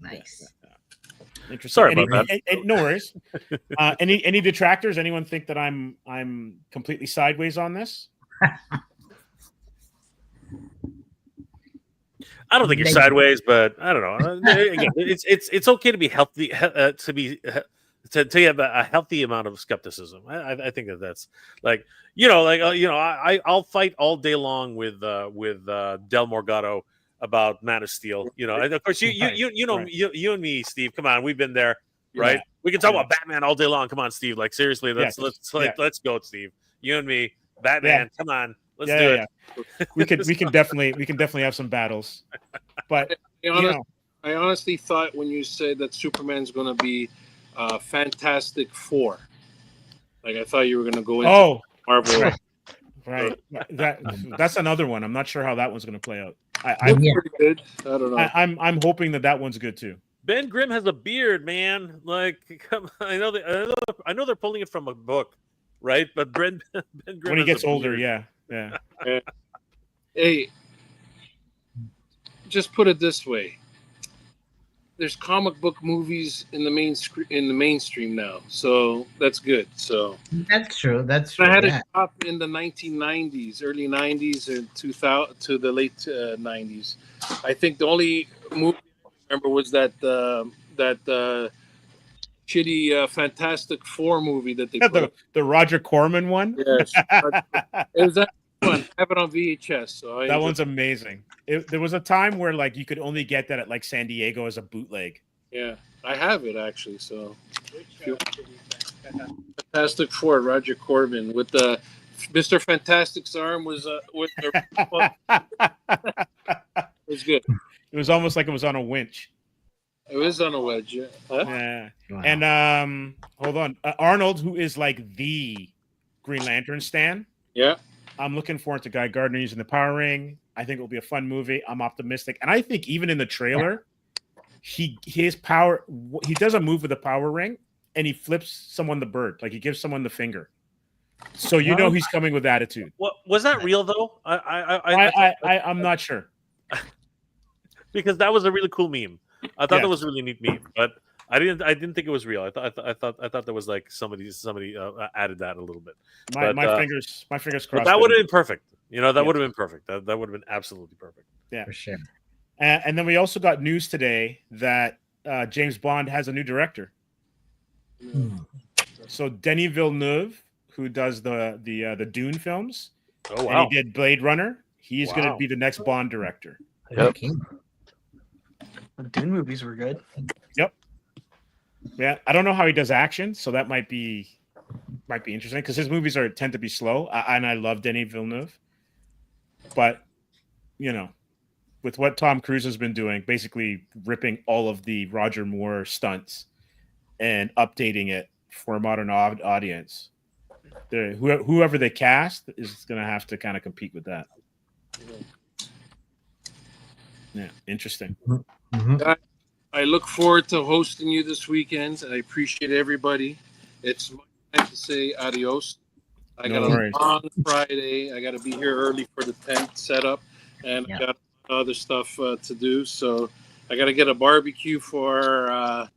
Nice. Interesting. Sorry about that. No worries. Any detractors? Anyone think that I'm completely sideways on this? I don't think you're sideways, but I don't know. Again, it's okay to be healthy, to have a healthy amount of skepticism. I think that's like I'll fight all day long with Del Morgado about Man of Steel, and of course you and me, Steve. Come on, we've been there, right? Yeah. We can talk about Batman all day long. Come on, Steve. Like seriously, let's go, Steve. You and me, Batman. Come on, let's do it. We can definitely have some battles, but I honestly thought when you said that Superman's going to be Fantastic Four, like I thought you were going to go into Marvel. Right. That's another one. I'm not sure how that one's going to play out. I'm pretty good. I don't know. I'm hoping that one's good too. Ben Grimm has a beard, man. Like, I know they're pulling it from a book, right? But Ben Grimm when he gets older, yeah. Hey, just put it this way: there's comic book movies in the mainstream now, so that's good. So that's true. I had a stop in the 1990s, early 90s, and 2000 to the late 90s. I think the only movie I remember was that shitty Fantastic Four movie that they put. The Roger Corman one. Yes, it was that one. I have it on VHS. So that one's amazing. There was a time where like you could only get that at like San Diego as a bootleg. Yeah. I have it actually. So, Fantastic Four, Roger Corman with the Mr. Fantastic's arm was with the it was good. It was almost like it was on a winch. It was on a wedge. Yeah. Huh? Yeah. Wow. And hold on, Arnold, who is like the Green Lantern stan. Yeah. I'm looking forward to Guy Gardner using the power ring. I think it will be a fun movie. I'm optimistic, and I think even in the trailer, he does a move with the power ring, and he flips someone the bird, like he gives someone the finger. So you know he's coming with attitude. What was that real though? I'm not sure because that was a really cool meme. I thought that was a really neat meme, but I didn't think it was real. I thought there was like somebody added that a little bit. My fingers crossed. But that would have been perfect. That would have been perfect. That would have been absolutely perfect. Yeah, For sure. And then we also got news today that James Bond has a new director. So Denis Villeneuve, who does the Dune films, oh wow, and he did Blade Runner. He's going to be the next Bond director. Yep. The Dune movies were good. Yep. Yeah, I don't know how he does action, so that might be interesting because his movies tend to be slow, and I love Denis Villeneuve. But with what Tom Cruise has been doing, basically ripping all of the Roger Moore stunts and updating it for a modern audience, whoever they cast is going to have to kind of compete with that. Yeah, interesting. Mm-hmm. I look forward to hosting you this weekend. I appreciate everybody. It's my time to say adios. I got a long Friday. I got to be here early for the tent setup, and I got other stuff to do. So I got to get a barbecue for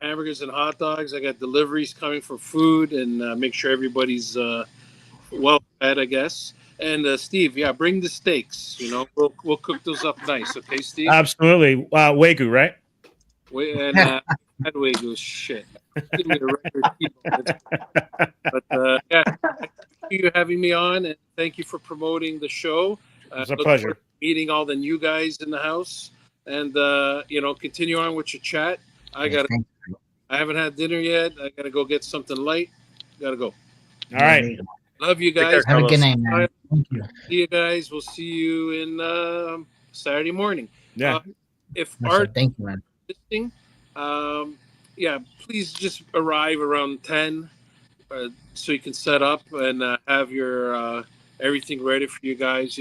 hamburgers and hot dogs. I got deliveries coming for food, and make sure everybody's well fed, I guess. And Steve, bring the steaks. We'll cook those up nice, okay, Steve? Absolutely. Wagyu, right? And that Wagyu shit. Give me a record. But thank you for having me on, and thank you for promoting the show. It's a pleasure meeting all the new guys in the house, and continue on with your chat. I haven't had dinner yet. I gotta go get something light. Gotta go. All right. Love you guys. Have a good night, man. Thank you. See you guys. We'll see you in Saturday morning. Yeah. If Thank you, man. listening, please just arrive around 10 so you can set up and have your everything ready for you guys.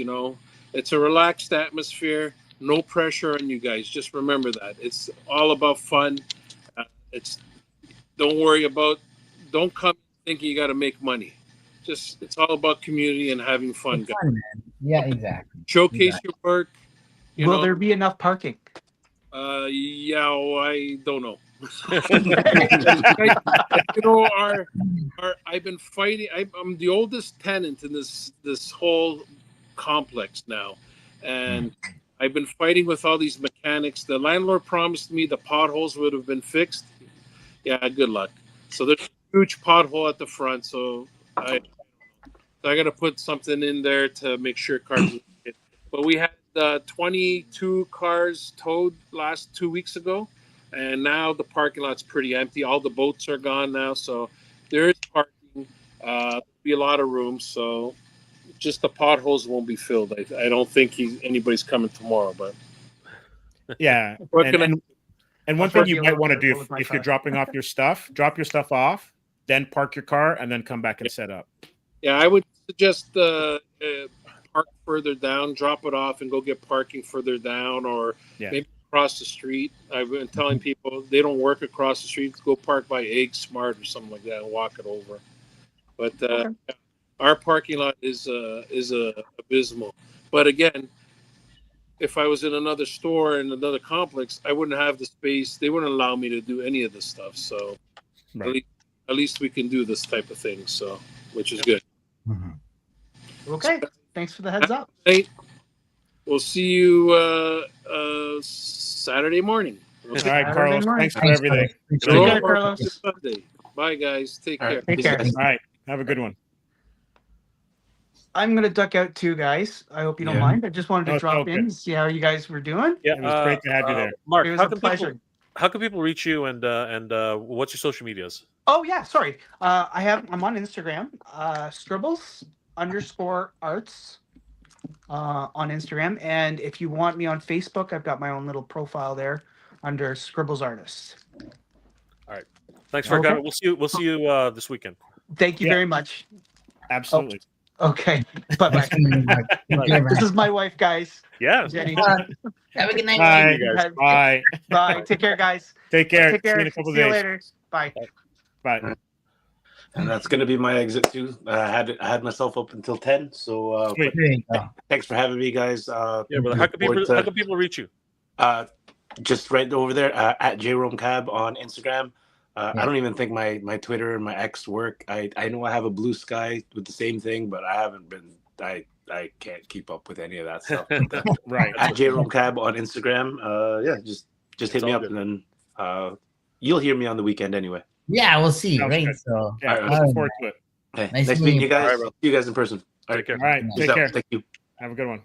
It's a relaxed atmosphere, no pressure on you guys. Just remember that it's all about fun. Don't come thinking you got to make money. It's all about community and having fun. It's fun, man. Yeah, exactly. Showcase your work. Will there be enough parking? I don't know. I've been fighting. I'm the oldest tenant in this whole complex now, and I've been fighting with all these mechanics. The landlord promised me the potholes would have been fixed. Yeah, good luck. So there's a huge pothole at the front, so I got to put something in there to make sure cars. But we had 22 cars towed last 2 weeks ago, and now the parking lot's pretty empty. All the boats are gone now, so there is parking. There'll be a lot of room, so just the potholes won't be filled. I don't think anybody's coming tomorrow, but yeah. And one thing you might want to do if you're dropping off your stuff, drop your stuff off, then park your car, and then come back and set up. Yeah, I would suggest park further down, drop it off, and go get parking further down, or maybe across the street. I've been telling people they don't work across the street. Go park by Egg Smart or something like that and walk it over. But our parking lot is abysmal. But again, if I was in another store in another complex, I wouldn't have the space. They wouldn't allow me to do any of this stuff. So at least we can do this type of thing. So, which is good. Okay. Thanks for the heads up. We'll see you Saturday morning. Okay. All right, Carlos. Thanks for everything. Take care, Carlos. Sunday. Bye, guys. Take care. Take care. All right. Have a good one. I'm going to duck out too, guys. I hope you don't mind. I just wanted to drop in and see how you guys were doing. Yeah, it was great to have you there. Mark, it was how a can pleasure. People, how can people reach you and what's your social medias? Oh yeah, sorry. I'm on Instagram. Scribbles_arts on Instagram, and if you want me on Facebook, I've got my own little profile there under Scribbles Artists. All right. Thanks for coming. We'll see you this weekend. Thank you very much. Absolutely. Okay. Bye-bye. This is my wife, guys. Yeah. Jenny. Have a good night. Bye. guys. Bye. Bye. Take care, guys. Take care. Take care. See you in a couple See you days. later. Bye. Bye. And that's gonna be my exit too. I had myself up until 10. So Sweet. There you go. thanks for having me, guys. Yeah, brother. How can people reach you? Just right over there at JRomeCab on Instagram. I don't even think my Twitter and my X work. I know I have a Blue Sky with the same thing, but I haven't been. I can't keep up with any of that stuff. Right. At JRomeCab on Instagram. Yeah, just hit me up, and then you'll hear me on the weekend anyway. Yeah, we'll see. Sounds Right. good. So Yeah, All right. looking forward to it. Okay. Nice Nice meeting meeting you. you guys. All right, bro. See you guys in person. All Take right. care. All right. Peace Take out. care. Thank you. Have a good one.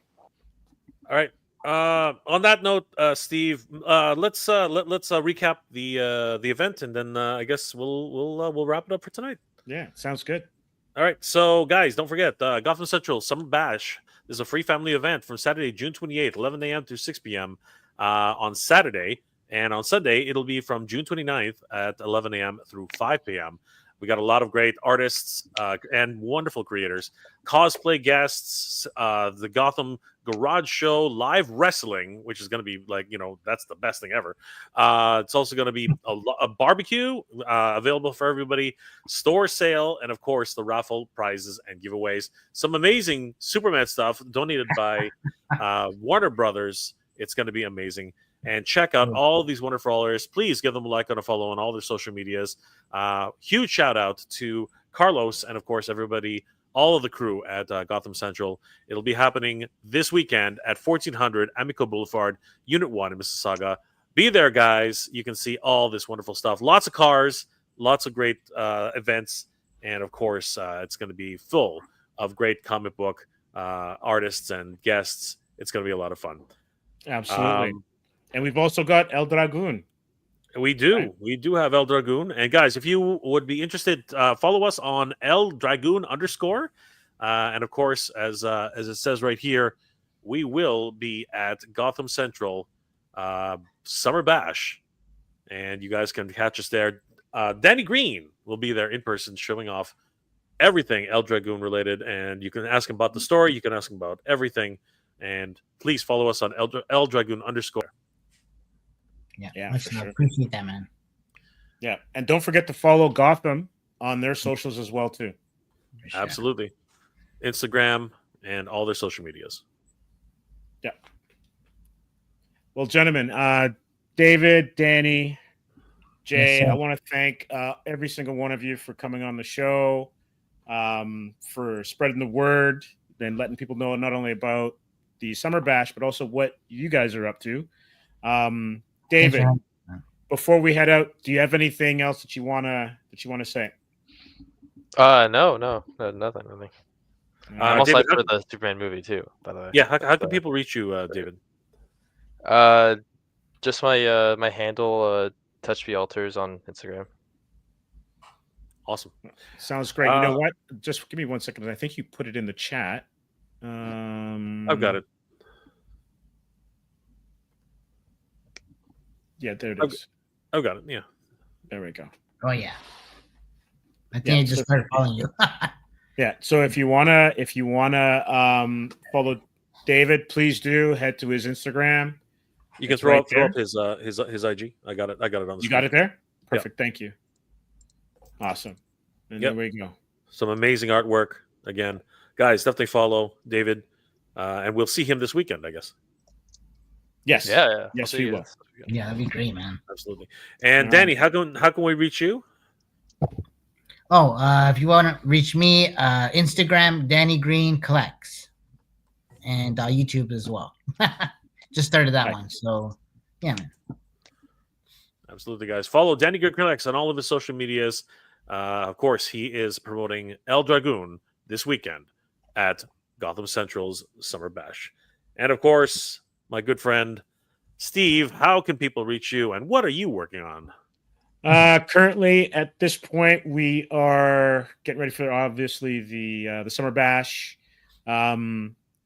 All right. On that note, Steve, let's recap the event, and then I guess we'll wrap it up for tonight. Yeah, sounds good. All right. So, guys, don't forget Gotham Central Summer Bash is a free family event from Saturday, June 28th, 11 a.m. to 6 p.m. On Saturday, and on Sunday it'll be from June 29th at 11 a.m. through 5 p.m. We got a lot of great artists and wonderful creators, cosplay guests, the Gotham Garage Show, live wrestling, which is going to be that's the best thing ever. It's also going to be a barbecue available for everybody, store sale, and of course the raffle prizes and giveaways. Some amazing Superman stuff donated by Warner Brothers. It's going to be amazing. And check out all these wonderful artists. Please give them a like and a follow on all their social medias. Huge shout out to Carlos and, of course, everybody, all of the crew at Gotham Central. It'll be happening this weekend at 1400 Amico Boulevard, Unit 1 in Mississauga. Be there, guys. You can see all this wonderful stuff. Lots of cars, lots of great events. And, of course, it's going to be full of great comic book artists and guests. It's going to be a lot of fun. Absolutely. And we've also got El Dragoon. We do. We do have El Dragoon. And guys, if you would be interested, follow us on El Dragoon _. And of course, as it says right here, we will be at Gotham Central Summer Bash. And you guys can catch us there. Danny Green will be there in person showing off everything El Dragoon related. And you can ask him about the story. You can ask him about everything. And please follow us on El Dragoon _. Yeah, much love. Appreciate that, man. Yeah, and don't forget to follow Gotham on their socials as well too. Sure. Absolutely, Instagram and all their social medias. Yeah. Well, gentlemen, David, Danny, Jay, Yes, I want to thank every single one of you for coming on the show, for spreading the word and letting people know not only about the Summer Bash but also what you guys are up to. David, before we head out, do you have anything else that you wanna say? No, nothing really. I'm also David, excited for the Superman movie too, by the way. Yeah, how can people reach you, David? Just my my handle, Touch the Altars on Instagram. Awesome. Sounds great. You know what? Just give me 1 second. I think you put it in the chat. I've got it. Yeah, there it is. I've got it. Yeah. There we go. Oh yeah. I think I just started following you. Yeah. So if you wanna follow David, please do head to his Instagram. You can throw up his IG. I got it on the screen. You got it there? Perfect. Yeah. Thank you. Awesome. And there we go. Some amazing artwork. Again, guys, definitely follow David. And we'll see him this weekend, I guess. Yes. Yeah. Yes, we will. Yeah, that'd be great, man. Absolutely. And Danny, how can we reach you? Oh, if you want to reach me, Instagram, Danny Green Collects, and YouTube as well. Just started that one, so yeah, man. Absolutely, guys. Follow Danny Green Collects on all of his social medias. Of course, he is promoting El Dragoon this weekend at Gotham Central's Summer Bash, and of course, my good friend Steve, how can people reach you, and what are you working on? Currently, at this point, we are getting ready for obviously the summer bash.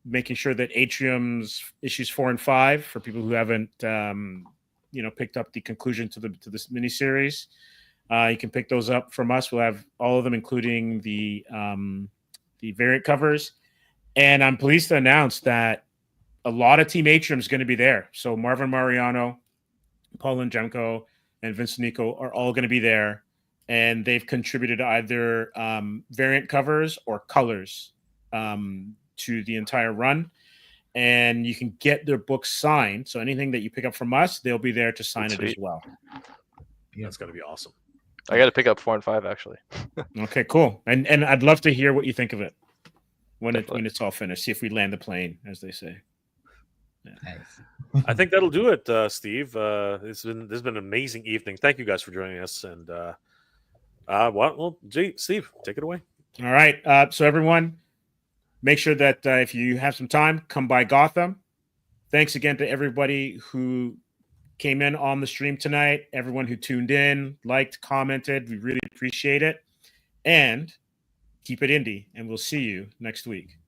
Making sure that Atrium's issues 4 and 5 for people who haven't picked up the conclusion to this miniseries. You can pick those up from us. We'll have all of them, including the variant covers. And I'm pleased to announce that a lot of Team Atrium is going to be there. So Marvin Mariano, Paul Lenjenko, and Vince Nico are all going to be there. And they've contributed either variant covers or colors to the entire run. And you can get their books signed. So anything that you pick up from us, they'll be there to sign it as well. That's going to be awesome. I got to pick up 4 and 5 actually. Okay, cool. And I'd love to hear what you think of it when it's all finished. See if we land the plane, as they say. Yeah. Nice. I think that'll do it, Steve. This has been an amazing evening. Thank you guys for joining us. And Steve, take it away. All right. So everyone, make sure that if you have some time, come by Gotham. Thanks again to everybody who came in on the stream tonight. Everyone who tuned in, liked, commented. We really appreciate it. And keep it indie. And we'll see you next week.